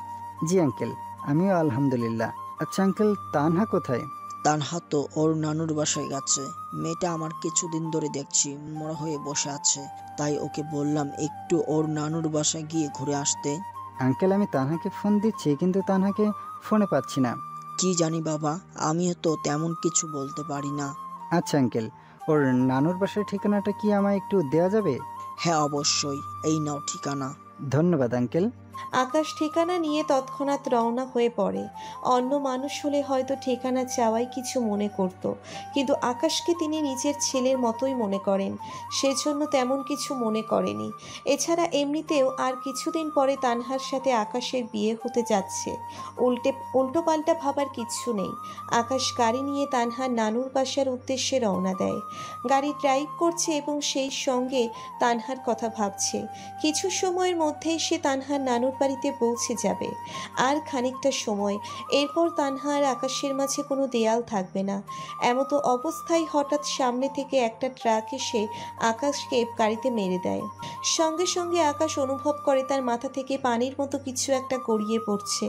জি আঙ্কেল, আমিও আলহামদুলিল্লাহ। আচ্ছা আঙ্কেল, তানহা কোথায়? তানহা তো ওর নানুর বাসায় গেছে। মেয়েটা আমার কিছুদিন ধরে দেখছি মরা হয়ে বসে আছে, তাই ওকে বললাম একটু ওর নানুর বাসায় গিয়ে ঘুরে আসতে। আঙ্কেল, আমি তানহাকে ফোন দিচ্ছি, কিন্তু তানহাকে ফোনে পাচ্ছি না। কি জানি বাবা, আমিও তো তেমন কিছু বলতে পারি না। আচ্ছা আঙ্কেল, ওর নানুর বাসার ঠিকানাটা কি আমায় একটু দেওয়া যাবে? হ্যাঁ অবশ্যই, এই নাও ঠিকানা। ধন্যবাদ আঙ্কেল। আকাশ ঠিকানা নিয়ে তৎক্ষণাৎ রওনা হয়ে পড়ে। অন্য মানুষ হলে হয়তো ঠিকানা চাওয়াই কিছু মনে করত, কিন্তু আকাশকে তিনি নিজের ছেলের মতোই মনে করেন, সেজন্য তেমন কিছু মনে করেনি। এছাড়া এমনিতেও আর কিছুদিন পরে তানহার সাথে আকাশের বিয়ে হতে যাচ্ছে। উল্টোপাল্টা ভাবার কিচ্ছু নেই। আকাশ গাড়ি নিয়ে তানহার নানুর বাসার উদ্দেশ্যে রওনা দেয়। গাড়ি ড্রাইভ করছে এবং সেই সঙ্গে তানহার কথা ভাবছে। কিছু সময়ের মধ্যেই সে তানহার নানুর বাড়িতে পৌঁছে যাবে। আর খানিকটা সময়, এরপর তানহা আর আকাশের মাঝে কোনো দেয়াল থাকবে না। এমতো অবস্থায় হঠাৎ সামনে থেকে একটা ট্রাক এসে আকাশকে গাড়িতে মেরে দেয়। সঙ্গে সঙ্গে আকাশ অনুভব করে তার মাথা থেকে পানির মতো কিছু একটা গড়িয়ে পড়ছে।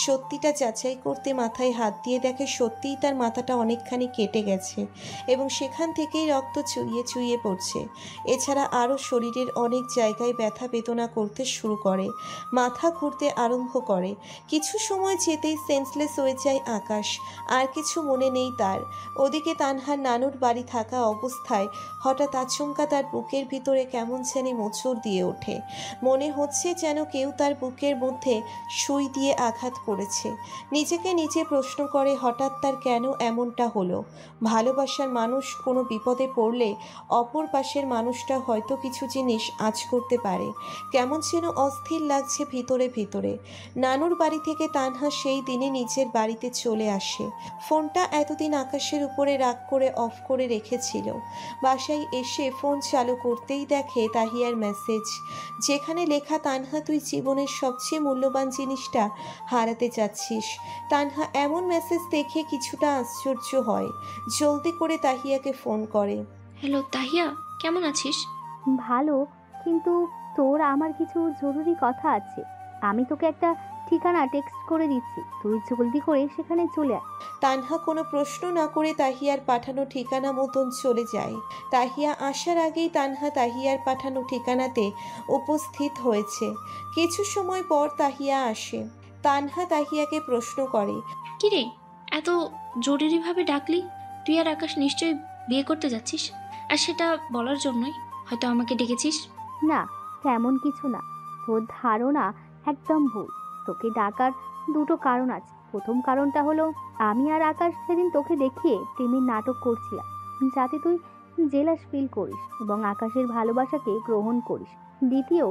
সত্যিটা যাচাই করতে মাথায় হাত দিয়ে দেখে সত্যিই তার মাথাটা অনেকখানি কেটে গেছে এবং সেখান থেকেই রক্ত চুইয়ে চুইয়ে পড়ছে। এছাড়া আরও শরীরের অনেক জায়গায় ব্যথা বেদনা করতে শুরু করে। মাথা ঘুরতে আরম্ভ করে। কিছু সময় যেতেই সেন্সলেস হয়ে যায় আকাশ। আর কিছু মনে নেই তার। ওদিকে তানহার নানুর বাড়ি থাকা অবস্থায় হঠাৎ আচমকা তার বুকের ভিতরে কেমন জানি মোচড় দিয়ে ওঠে। মনে হচ্ছে যেন কেউ তার বুকের মধ্যে সুই দিয়ে আঘাত করেছে। নিজেকে নিজে প্রশ্ন করে হঠাৎ তার কেন এমনটা হলো। ভালোবাসার মানুষ কোনো বিপদে পড়লে অপর পাশের মানুষটা হয়তো কিছু জিনিস আঁচ করতে পারে। কেমন যেন অস্থির লাগছে ভিতরে ভিতরে। নানুর বাড়ি থেকে তানহা সেই দিনে নিজের বাড়িতে চলে আসে। ফোনটা এতদিন আকাশের উপরে রাগ করে অফ করে রেখেছিল। বাসায় এসে ফোন চালু করতেই দেখে তাহিয়ার মেসেজ, যেখানে লেখা, তানহা তুই জীবনের সবচেয়ে মূল্যবান জিনিসটা হারাতে যাচ্ছিস। তানহা এমন মেসেজ দেখে কিছুটা আশ্চর্য হয়। জলদি করে তাহিয়াকে ফোন করে। হ্যালো তাহিয়া, কেমন আছিস? ভালো, কিন্তু তোর আমার কিছু জরুরি কথা আছে। আমি তোকে একটা ঠিকানা টেক্সট করে দিচ্ছি, তুই জলদি করে সেখানে চলে আয়। তানহা কোনো প্রশ্ন না করে তাহিয়ার পাঠানো ঠিকানা মতন চলে যায়। তাহিয়া আসার আগেই তানহা তাহিয়ার পাঠানো ঠিকানাতে উপস্থিত হয়েছে। কিছু সময় পর তাহিয়া আসে। তানহা তাহিয়াকে প্রশ্ন করে, কিরে, এত জরুরিভাবে ডাকলি? তুই আর আকাশ নিশ্চয়ই বিয়ে করতে যাচ্ছিস, আর সেটা বলার জন্যই হয়তো আমাকে ডেকেছিস। না, তেমন কিছু না। তোর ধারণা একদম ভুল। তোকে ডাকার দুটো কারণ আছে। প্রথম কারণটা হলো, আমি আর আকাশ সেদিন তোকে দেখিয়ে প্রেমের নাটক করছিলাম, যাতে তুই জেলাস ফিল করিস এবং আকাশের ভালোবাসাকে গ্রহণ করিস। দ্বিতীয়,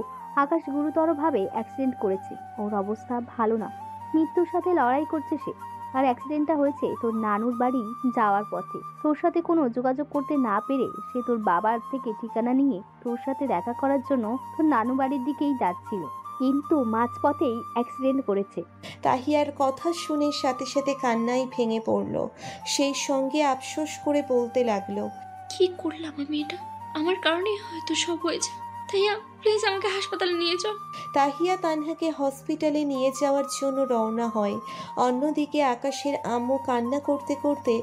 আকাশ গুরুতরভাবে অ্যাক্সিডেন্ট করেছে। ওর অবস্থা ভালো না, মৃত্যুর সাথে লড়াই করছে সে। আর অ্যাক্সিডেন্টটা হয়েছে তোর নানুর বাড়ি যাওয়ার পথে। তোর সাথে কোনো যোগাযোগ করতে না পেরে সে তোর বাবার থেকে ঠিকানা নিয়ে তোর সাথে দেখা করার জন্য তোর নানু বাড়ির দিকেই যাচ্ছিল, কিন্তু মাঝপথেই অ্যাক্সিডেন্ট করেছে। তাহিয়ার কথা শুনে সাথে সাথে কান্নাই ভেঙে পড়ল। সেই সঙ্গে আফসোস করে বলতে লাগলো, কি করলাম আমি এটা? আমার কারণেই হয়তো সব হয়েছে। তাইয়া, প্লিজ আমাকে হাসপাতালে নিয়ে চল। তাহিয়া তানহাকে হসপিটালে নিয়ে যাওয়ার জন্য রওনা হয়। অন্যদিকে আকাশের আম্মু কান্না করতে করতে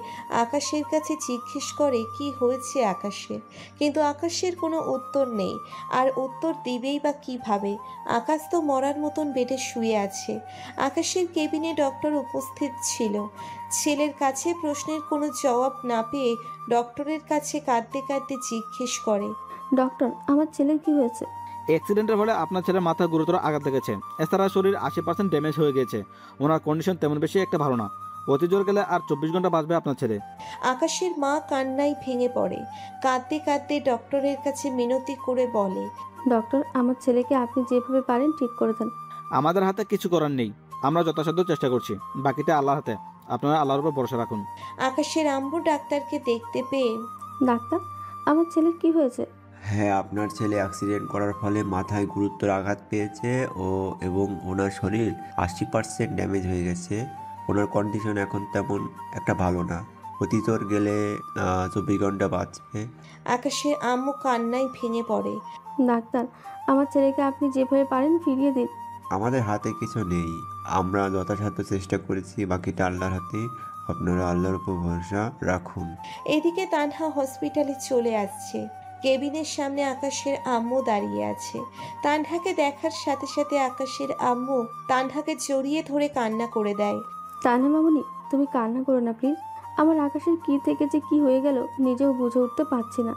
আকাশের কাছে জিজ্ঞেস করে কি হয়েছে আকাশের। কিন্তু আকাশের কোনো উত্তর নেই। আর উত্তর দিবেই বা কীভাবে? আকাশ তো মরার মতন বেডে শুয়ে আছে। আকাশের কেবিনে ডক্টর উপস্থিত ছিল। ছেলের কাছে প্রশ্নের কোনো জবাব না পেয়ে ডক্টরের কাছে কাঁদতে কাঁদতে জিজ্ঞেস করে, ডক্টর, আমার ছেলের কি হয়েছে? অ্যাক্সিডেন্টের ফলে আপনার ছেলের মাথা গুরুতর আঘাত লেগেছে। এছাড়া শরীর 80% ড্যামেজ হয়ে গেছে। ওনার কন্ডিশন তেমন বেশি একটা ভালো না। অতি জোর গেলে আর 24 ঘন্টা বাঁচবে আপনার ছেলে। আকাশের মা কান্নায় ভেঙে পড়ে। কাঁদতে কাঁদতে ডক্টরের কাছে মিনতি করে বলে, ডক্টর, আমার ছেলেকে আপনি যেভাবে পারেন ঠিক করে দেন। আমাদের হাতে কিছু করার নেই, আমরা যথাসাধ্য চেষ্টা করছি, বাকিটা আল্লাহর হাতে। আপনারা আল্লাহর উপর ভরসা রাখুন। আকাশের আম্মু ডাক্তারকে দেখতে পেয়ে, ডাক্তার, আমার ছেলের কি হয়েছে? হ্যাঁ, আপনার ছেলে অ্যাক্সিডেন্ট করার ফলে মাথায় গুরুতর আঘাত পেয়েছে এবং ওনার শরীর 80% ড্যামেজ হয়ে গেছে। ওনার কন্ডিশন এখন তেমন একটা ভালো না। অতীতর গেলে 24 ঘন্টা বাঁচবে। আকাশের আম্মু কান্নায় ভেঙে পড়ে। ডাক্তার, আমার ছেলেকে আপনি যেভাবে পারেন ফিরিয়ে দিন। আমাদের হাতে কিছু নেই, আমরা যথাসাধ্য চেষ্টা করেছি, বাকিটা আল্লাহর হাতে। আপনারা আল্লাহর উপর ভরসা রাখুন। এদিকে তানহা হসপিটালে চলে আসছে। কেবিনের সামনে আকাশের আম্মু দাঁড়িয়ে আছে। তানহাকে দেখার সাথে সাথে আকাশের আম্মু তানহাকে জড়িয়ে ধরে কান্না করে দেয়। তানহা মামুনি, তুমি কান্না করো না প্লিজ। আমার আকাশের কি থেকে যে কি হয়ে গেল নিজেও বুঝে উঠতে পারছি না।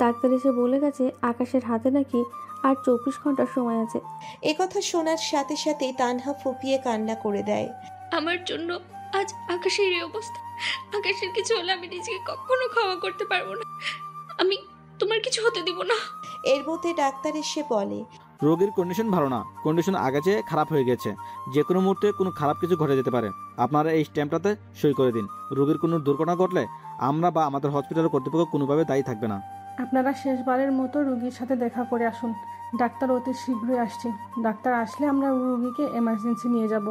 ডাক্তার এসে বলে গেছে আকাশের হাতে নাকি আর 24 ঘন্টার সময় আছে। একথা শোনার সাথে সাথে তানহা ফুপিয়ে কান্না করে দেয়। আমার জন্য আজ আকাশের এই অবস্থা। আকাশের কিছু হলে আমি নিজেকে কখনো ক্ষমা করতে পারবো না। আমি তোমার কিছু হতে দিব না। এর মধ্যে ডাক্তার এসে বলে, রোগীর কন্ডিশন ভালো না, কন্ডিশন আগে চেয়ে খারাপ হয়ে গেছে। যে কোনো মুহূর্তে কোনো খারাপ কিছু ঘটে যেতে পারে। আপনারা এই স্ট্যাম্পটাতে সই করে দিন। রোগীর কোনো দুর্ঘটনা ঘটলে আমরা বা আমাদের হসপিটালের কর্তৃপক্ষ কোনোভাবে দায়ী থাকবে না। আপনারা শেষবারের মতো রোগীর সাথে দেখা করে আসুন। ডাক্তার অতি শীঘ্রই আসছে। ডাক্তার আসলে আমরা রোগীকে এমার্জেন্সি নিয়ে যাব।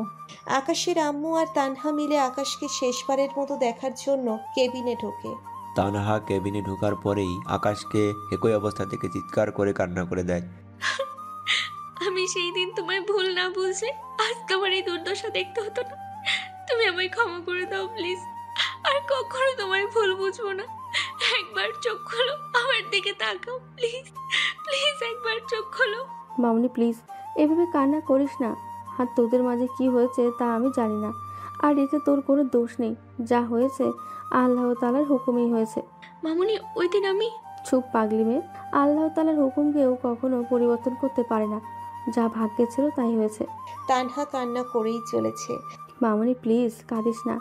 আকাশের আম্মু আর তানহা মিলে আকাশকে শেষবারের মতো দেখার জন্য কেবিনে ঢোকে। তানহা কেবিনে ঢোকার পরেই আকাশকে একই অবস্থা থেকে চিৎকার করে কান্না করে দেয়। আমি সেই দিন তোমায় ভুল না বুঝলে আজ তোমার এই দুর্দশা দেখতে হতো না। তুমি আমায় ক্ষমা করে দাও প্লিজ। আর কখনো তোমায় ভুল বুঝবো না। একবার চোখ খোলো, আমার দিকে তাকাও প্লিজ। প্লিজ একবার চোখ খোলো। মামুনি প্লিজ, এভাবে কান্না করিস না। আর তোদের মাঝে কি হয়েছে তা আমি জানি না, আর এতে তোর কোনো দোষ নেই। যা হয়েছে আল্লাহ তাআলার হুকুমেই হয়েছে। মামুনি ওই দিন আমি চুপ পাগলি মেয়ে। আল্লাহ তাআলার হুকুম কেউ কখনো পরিবর্তন করতে পারে না। যা ভাগ্যে ছিল তাই হয়েছে। তানহা কান্না করেই চলেছে। মামনি প্লিজ কাঁদিস না,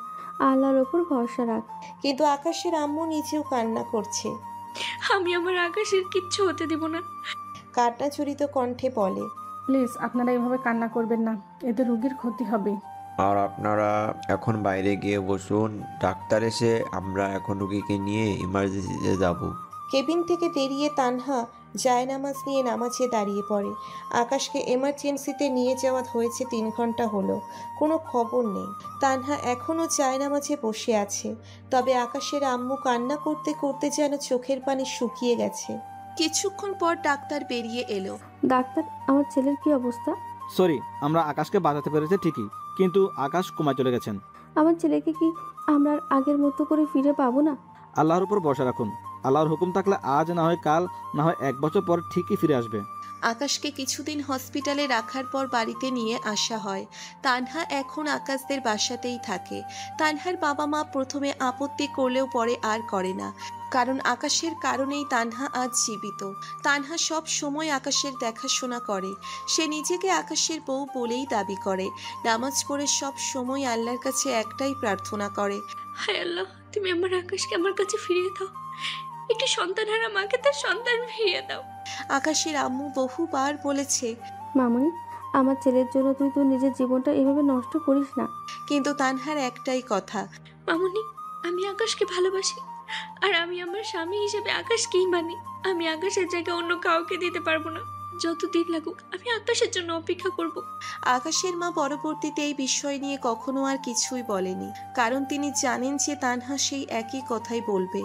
আল্লাহর ওপর ভরসা রাখ। কিন্তু আকাশের আম্মু নিজেও কান্না করছে। আমি আমার আকাশের কিচ্ছু হতে দেব না। কান্নাচুরিত কণ্ঠে বলে, প্লিজ আপনারা এভাবে কান্না করবেন না, এতে রোগীর ক্ষতি হবে। আর আপনারা এখন বাইরে গিয়ে বসুন, ডাক্তার এসে আমরা এখন রুগীকে নিয়ে ইমার্জেন্সিতে যাব। কেবিন থেকে বেরিয়ে তানহা জায়নামাজ নিয়ে নামাজে দাঁড়িয়ে পড়ে। আকাশকে এমার্জেন্সিতে নিয়ে যাওয়া হয়েছে 3 ঘন্টা হলো, কোনো খবর নেই। তানহা এখনও জায়নামাজে বসে আছে। তবে আকাশের আম্মু কান্না করতে করতে যেন চোখের পানি শুকিয়ে গেছে। কিছুক্ষণ পর ডাক্তার বেরিয়ে এলো। ডাক্তার, আমার ছেলের কি অবস্থা? সরি, আমরা আকাশকে বাঁচাতে পেরেছি ঠিকই, কিন্তু আকাশ কোমায় চলে গেছেন। আমার ছেলেকে কি আমরা আর আগের মতো করে ফিরে পাবো না? আল্লাহর উপর ভরসা রাখুন। আল্লাহর হুকুম থাকলে আজ না হয় কাল, না হয় 1 বছর পর ঠিকই ফিরে আসবে। আকাশকে কিছুদিন হসপিটালে রাখার পর বাড়িতে নিয়ে আসা হয়। তানহা এখন আকাশদের বাসাতেই থাকে। তানহার বাবা মা প্রথমে আপত্তি করলেও পরে আর করে না, কারণ আকাশের কারণেই তানহা আজ জীবিত। তানহা সব সময় আকাশের দেখাশোনা করে। সে নিজেকে আকাশের বউ বলেই দাবি করে। নামাজ পড়ে সব সময় আল্লাহর কাছে একটাই প্রার্থনা করে, হায় আল্লাহ, তুমি আমার আকাশকে আমার কাছে ফিরিয়ে দাও। একটি সন্তানহারা মাকে তার সন্তান ফিরিয়ে দাও। আকাশের আম্মু বহুবার বলেছে, মামনি, আমার ছেলের জন্য তুই তোর নিজের জীবনটা এভাবে নষ্ট করিস না। কিন্তু তানহার একটাই কথা, মামুনি, আমি আকাশকে ভালোবাসি, আর আমি আমার স্বামী হিসেবে আকাশকেই মানি। আমি আকাশের জায়গায় অন্য কাউকে দিতে পারবো না। যতদিন লাগুক আমি আকাশের জন্য অপেক্ষা করব। আকাশের মা পরবর্তীতে এই বিষয় নিয়ে কখনো আর কিছুই বলেনি, কারণ তিনি জানেন যে তানহা সেই একই কথাই বলবে।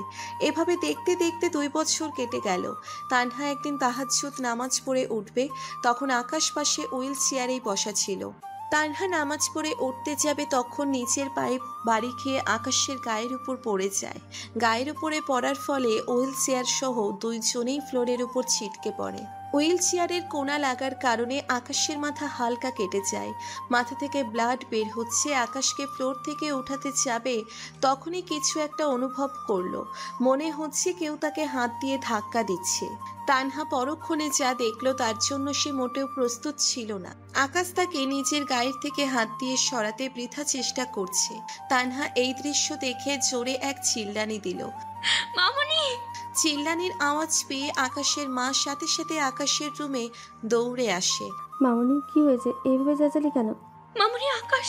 এভাবে দেখতে দেখতে 2 বছর কেটে গেল। তানহা একদিন তাহাজ্জুদ নামাজ পড়ে উঠবে, তখন আকাশ পাশে হুইল চেয়ারেই বসা ছিল। তানহা নামাজ পড়ে উঠতে যাবে, তখন নিচের পায়ে বাড়ি খেয়ে আকাশের গায়ের উপর পড়ে যায়। গায়ের উপরে পড়ার ফলে হুইল চেয়ার সহ 2 জনেই ফ্লোরের উপর ছিটকে পড়ে। হুইল চেয়ারের কোনা লাগার কারণে আকাশের মাথা হালকা কেটে যায়। মাথা থেকে ব্লাড বের হচ্ছে। আকাশকে ফ্লোর থেকে উঠাতে যাবে, তখনই কিছু একটা অনুভব করলো। মনে হচ্ছে কেউ তাকে হাত দিয়ে ধাক্কা দিচ্ছে। তানহা পরক্ষণে যা দেখলো তার জন্য সে মোটেও প্রস্তুত ছিল না। আকাশ তাকে নিজের গায়ের থেকে হাত দিয়ে সরাতে বৃথা চেষ্টা করছে। তানহা এই দৃশ্য দেখে জোরে এক চিল্লানি দিল। মামুনি! চিল্লানির আওয়াজ পেয়ে আকাশের মা সাথে সাথে আকাশের রুমে দৌড়ে আসে। মামনি, কি হয়েছে? এইভাবে চেঁচালি কেন? মামুনি, আকাশ!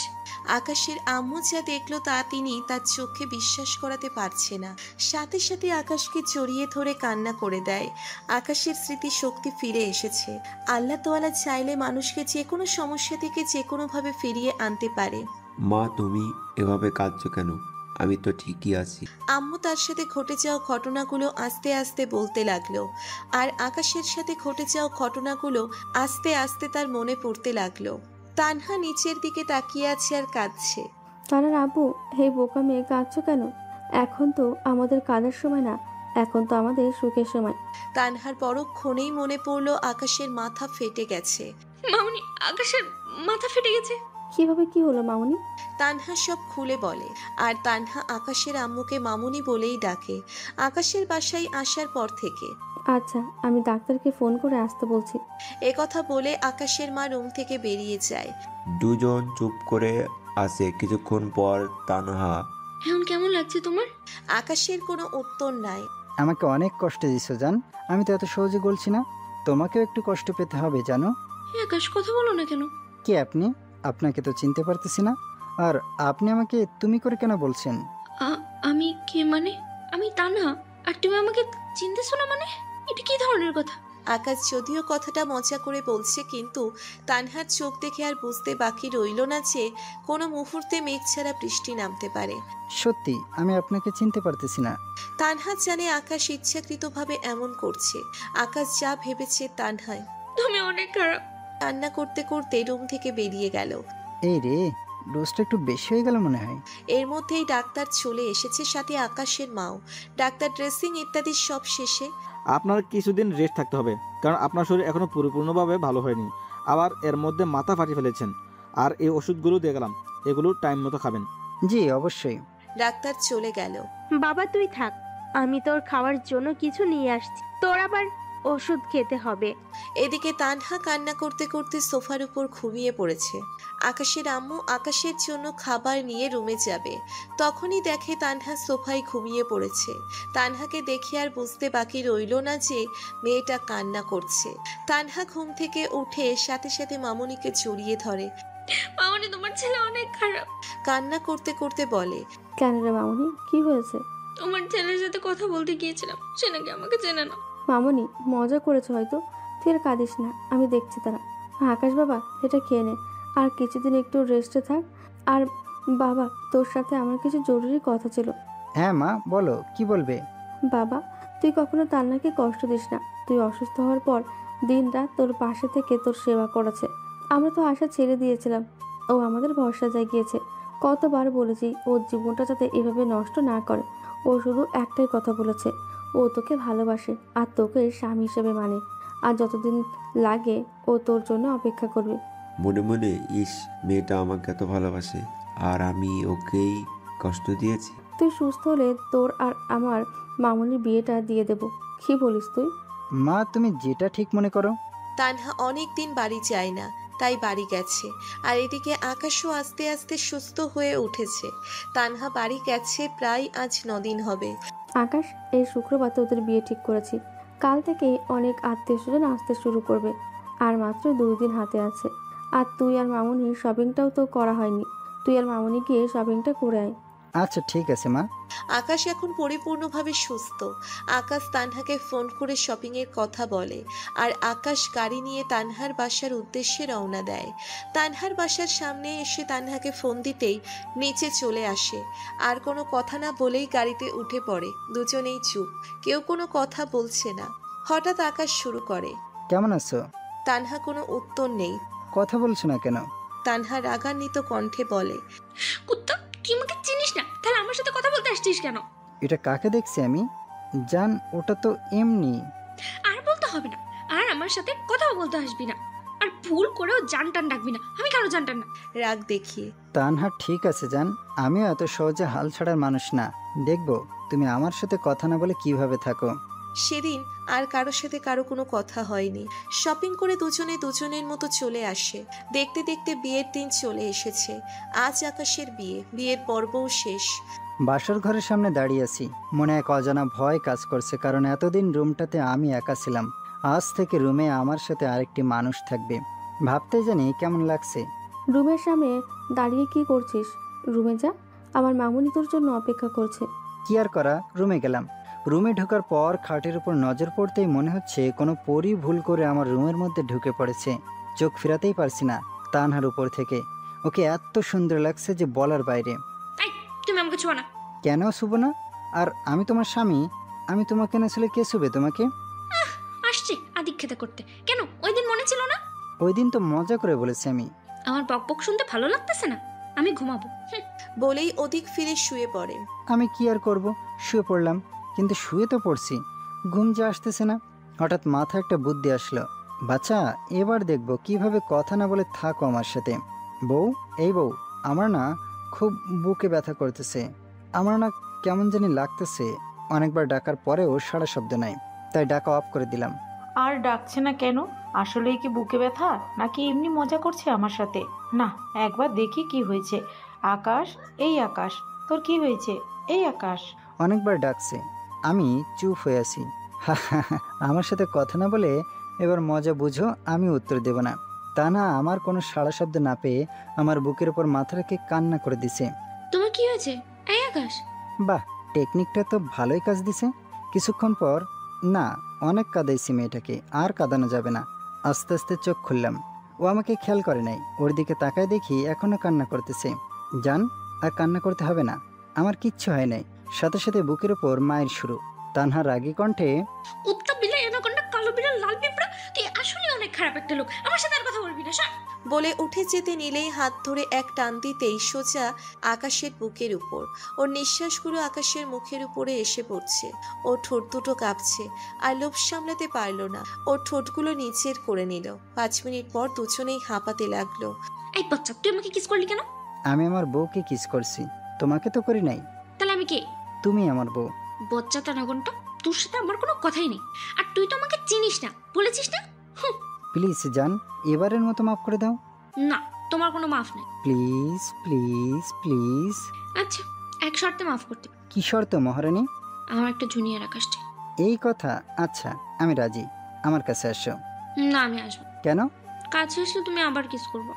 আকাশের আম্মু যা দেখলো তা তিনি তার চোখে বিশ্বাস করাতে পারছে না। সাথে সাথে আকাশকে জড়িয়ে ধরে কান্না করে দেয়। আকাশের স্মৃতি শক্তি ফিরে এসেছে। আল্লাহ তাআলা চাইলে মানুষকে যে কোনো সমস্যা থেকে যে কোনোভাবে ফিরিয়ে আনতে পারে। মা, তুমি এভাবে কাঁদছো কেন? আমি তো ঠিকই আছি। আম্মু তার সাথে ঘটে যাওয়া ঘটনাগুলো আস্তে আস্তে বলতে লাগলো, আর আকাশের সাথে ঘটে যাওয়া ঘটনাগুলো আস্তে আস্তে তার মনে পড়তে লাগলো। তানহা নিচের দিকে তাকিয়ে আছে আর কাঁদছে। তানার আব্বু, হে বোকা মেয়ে, কাঁদছো কেন? এখন তো আমাদের কাঁদার সময় না, এখন তো আমাদের সুখের সময়। তানহার পরক্ষণেই মনে পড়লো আকাশের মাথা ফেটে গেছে। মামুনি, আকাশের মাথা ফেটে গেছে। কিভাবে কি হলো মামনি? তানহা সব খুলে বলে, আর তানহা আকাশের আম্মুকে মামুনি বলেই ডাকে আকাশের বাসায় আসার পর থেকে। আচ্ছা, আমি ডাক্তারকে ফোন করে আসতে বলছি। কথা বলে আকাশের মা রুম থেকে বেরিয়ে যায়। 2 জন চুপ করে আসে। কিছুক্ষণ পর তানহা, এখন কেমন লাগছে তোমার? আকাশের কোনো উত্তর নাই। আমাকে অনেক কষ্ট দিছো জান, আমি তো এত সহজে বলছি না, তোমাকেও একটু কষ্ট পেতে হবে জানো। আকাশ, কথা বলো না কেন? কে আপনি? আপনাকে তো চিনতে পারতেছি না, আর আপনি আমাকে তুমি করে কেন বলছেন? আমি কে মানে? আমি তানহা, আর তুমি আমাকে চিনতেছো না মানে? এটা কি ধরনের কথা? আকাশ যদিও কথাটা মজা করে বলছে, কিন্তু তানহার চোখ দেখে আর বুঝতে বাকি রইল না যে কোনো মুহূর্তে মেঘ ছাড়া বৃষ্টি নামতে পারে। সত্যি আমি আপনাকে চিনতে পারতেছি না। তানহা জানে আকাশ ইচ্ছাকৃতভাবে এমন করছে। আকাশ যা ভেবেছে তানহাই। তুমি অনেক খারাপ। কান্না করতে করতে রুম থেকে বেরিয়ে গেল। এই রে, ডোজটা একটু বেশি হয়ে গেল মনে হয়। এর মধ্যেই ডাক্তার চলে এসেছে, সাথে আকাশের মাও। ডাক্তার ড্রেসিং ইত্যাদি সব শেষে আপনার কিছুদিন রেস্ট থাকতে হবে, কারণ আপনার শরীর এখনো পরিপূর্ণভাবে ভালো হয়নি। আবার এর মধ্যে মাথা ফাটিয়ে ফেলেছেন। আর এই ওষুধগুলো দিয়ে গেলাম, এগুলো টাইম মতো খাবেন। জি অবশ্যই। ডাক্তার চলে গেল। বাবা তুই থাক, আমি তোর খাওয়ার জন্য কিছু নিয়ে আসছি, তোর আবার ওষুধ খেতে হবে। এদিকে তানহা কান্না করতে করতে সোফার উপর ঘুমিয়ে পড়েছে। আকাশের আম্মু আকাশের জন্য খাবার নিয়ে রুমে যাবে, তখনই দেখে তানহা সোফায় ঘুমিয়ে পড়েছে। তানহাকে দেখে আর বুঝতে বাকি রইল না যে মেয়েটা কান্না করছে। তানহা ঘুম থেকে উঠে সাথে সাথে মামুনিকে জড়িয়ে ধরে। মামনি, তোমার ছেলে অনেক খারাপ। কান্না করতে করতে বলে, কেন রে মামনি, কি হয়েছে? তোমার ছেলের সাথে কথা বলতে গিয়েছিলাম, সে নাকি আমাকে চেনে না। মামনি, মজা করেছে হয়তো, তুই আর কাঁদিস না, আমি দেখছি তারা। আকাশ বাবা, এটা খেয়ে নে, আর কিছুদিন একটু রেস্টে থাক। আর বাবা, তোর সাথে আমার কিছু জরুরি কথা ছিল। হ্যাঁ মা, বলো কি বলবে। বাবা, তুই কখনো তান্নাকে কষ্ট দিস না। তুই অসুস্থ হওয়ার পর দিন রাত তোর পাশে থেকে তোর সেবা করেছে। আমরা তো আশা ছেড়ে দিয়েছিলাম, ও আমাদের ভরসা জাগিয়েছে। কতবার বলেছি ওর জীবনটা যাতে এভাবে নষ্ট না করে। ও শুধু একটাই কথা বলেছে, ও তোকে ভালোবাসে আর তোকে স্বামী হিসেবে মানে। আর যতদিন লাগে ও তোর জন্য অপেক্ষা করবে। মনে মনে ইস, মেয়েটা আমাকে এত ভালোবাসে আর আমি ওকেই কষ্ট দিয়েছি। তুই সুস্থ হলে তোর আর আমার মামুনির বিয়েটা দিয়ে দেব। কি বলিস তুই? মা, তুমি যেটা ঠিক মনে করো। তানহা অনেকদিন বাড়ি যায় না, তাই বাড়ি গেছে। আর এদিকে আকাশও আস্তে আস্তে সুস্থ হয়ে উঠেছে। তানহা বাড়ি গেছে প্রায় আজ 9 দিন হবে। আকাশ, এই শুক্রবার তোদের বিয়ে ঠিক করেছি। কাল থেকে অনেক আত্মীয় স্বজন আসতে শুরু করবে, আর মাত্র 2 দিন হাতে আছে। আর তুই আর মামুনির শপিংটাও তো করা হয়নি, তুই আর মামুনি গিয়ে শপিংটা করে আয়। আচ্ছা ঠিক আছে মা। আকাশ এখন পরিপূর্ণভাবে সুস্থ। আকাশ তানহাকে ফোন করে শপিং এর কথা বলে, আর আকাশ গাড়ি নিয়ে তানহার বাসার উদ্দেশ্যে রওনা দেয়। তানহার বাসার সামনে এসে তানহাকে ফোন দিতেই নিচে চলে আসে। আর কোনো কথা না বলেই গাড়িতে উঠে পড়ে। দুজনেই চুপ, কেউ কোনো কথা বলছে না। হঠাৎ আকাশ শুরু করে, কেমন আছো? তানহা কোনো উত্তর নেই। কথা বলছো না কেন? তানহা রাগান্বিত কণ্ঠে বলে, কুত্তা, তুই আমাকে চিনিস না, তাহলে আমার সাথে কথা বলতে আসছিস কেন? এটা কাকে দেখছি আমি? জান, ওটা তো এমনি। আর বলতে হবে না, আর আমার সাথে কথাও বলতে আসবি না। আর ভুল করেও জান টান ডাকবি না, আমি কারো জান টান না। রাগ দেখিয়ে। তানহা, ঠিক আছে জান, আমিও এত সহজে হাল ছাড়ার মানুষ না। দেখবো তুমি আমার সাথে কথা না বলে কিভাবে থাকো। সেদিন আর কারোর সাথে কারো কোনো কথা হয়নি। শপিং করে দুজনে দুজনের মতো চলে আসে। দেখতে দেখতে বিয়ের দিন চলে এসেছে। আজ আকাশের বিয়ে, বিয়ের পর্বও শেষ। বাসর ঘরের সামনে দাঁড়িয়ে আছি, মনে এক অজানা ভয় কাজ করছে, কারণ এতদিন রুমটাতে আমি একা ছিলাম। আজ থেকে রুমে আমার সাথে আরেকটি মানুষ থাকবে। ভাবতে জানি কেমন লাগছে। রুমের সামনে দাঁড়িয়ে কি করছিস? রুমে যা, আমার মামুনি তোর জন্য অপেক্ষা করছে। কি আর করা, রুমে গেলাম। রুমে ঢোকার পর খাটের উপর নজর পড়তেই মনে হচ্ছে কোনো পরী ভুল করে আমার রুমের মধ্যে ঢুকে পড়েছে। চোখ ফেরাতেই পারছি না তানহার উপর থেকে। ওকে এত সুন্দর লাগছে যে বলার বাইরে। এই, তুমি আমাকে ছোঁয়া না। কেন শুভ না? আর আমি তোমার স্বামী, আমি তোমাকে না ছেলে কে শুবে তোমাকে? আসছে আদিক্ষেতা করতে। কেন, ওই দিন মনে ছিল না? ওই দিন তো মজা করে বলেছি আমি। আমার বকবক শুনতে ভালো লাগতেছে না, আমি ঘুমাবো। বলেই ওদিক ফিরে শুয়ে পড়ে। আমি কি আর করব, শুয়ে পড়লাম। কিন্তু শুয়ে তো পড়ছি, ঘুম যে আসতেছে না। হঠাৎ মাথায় একটা বুদ্ধি আসলো। বাচ্চা, এবার দেখবো কিভাবে কথা না বলে থাকো আমার সাথে। বউ, এই বউ, আমার না খুব বুকে ব্যথা করতেছে। আমার না কেমন জানি লাগতেছে। অনেকবার ডাকার পরেও সাড়া শব্দ নাই, তাই ডাকা অফ করে দিলাম। আর ডাকছে না কেন? আসলেই কি বুকে ব্যথা, নাকি এমনি মজা করছে আমার সাথে? না, একবার দেখি কি হয়েছে। আকাশ, এই আকাশ, তোর কি হয়েছে? এই আকাশ। অনেকবার ডাকছে, আমি চুপ হয়ে আছি। আমার সাথে কথা না বলে এবার মজা বুঝো, আমি উত্তর দেব না। তা না, আমার কোনো সাড়া শব্দ না পেয়ে আমার বুকের উপর মাথা রেখে কান্না করে দিছে। তোমার কি হয়েছে এই আকাশ? বাহ, টেকনিকটা তো ভালোই কাজ দিছে। কিছুক্ষণ পর, না, অনেক কাঁদাইছি মেয়েটাকে, আর কাঁদানো যাবে না। আস্তে আস্তে চোখ খুললাম। ও আমাকে খেয়াল করে নাই। ওর দিকে তাকায় দেখি এখনো কান্না করতেছে। জান, আর কান্না করতে হবে না, আমার কিচ্ছু হয় নাই। সাথে সাথে বুকের উপর মায়ের শুরু। তানহা রাগী কণ্ঠে, কুত্তা, বিলাই, অ্যানাকোন্ডা, কালো বিড়াল, লাল পিঁপড়া, তুই আসলে অনেক খারাপ। খারাপ একটা লোক, আমার সাথে আর কথা বলবি না, সর। বলে উঠে যেতে নিলেই হাত ধরে এক টান দিতেই সোজা আকাশের বুকের উপর। ওর নিঃশ্বাসগুলো আকাশের মুখের উপরে এসে পড়ছে। ও ঠোঁট দুটো কাঁপছে, আর লোভ সামলাতে পারল না। ওর ঠোঁটগুলো নিচের করে নিল। 5 মিনিট পর দুজনেই হাঁপাতে লাগলো। এই বাচ্চা, তুই আমাকে কিস করলি কেন? আমি আমার বউকে কিস করছি, তোমাকে তো করি নাই। তাহলে আমি কে? তুমি আমার বউ। বচ্চা তানাগনটা, তোর সাথে আমার কোনো কথাই নেই। আর তুই তো আমাকে চিনিস না, বলেছিস না? প্লিজ জান, এবারের মতো মাফ করে দাও। না, তোমার কোনো মাফ নেই। Please please please. আচ্ছা, এক শর্তে মাফ করতে। কি শর্ত মহারানী? আমার একটা জুনিয়র আকাশ চাই। এই কথা? আচ্ছা, আমি রাজি। আমার কাছে আসো। না, আমি আসবো। কেন? কাছে আসলে তুমি আবার কিস করবো।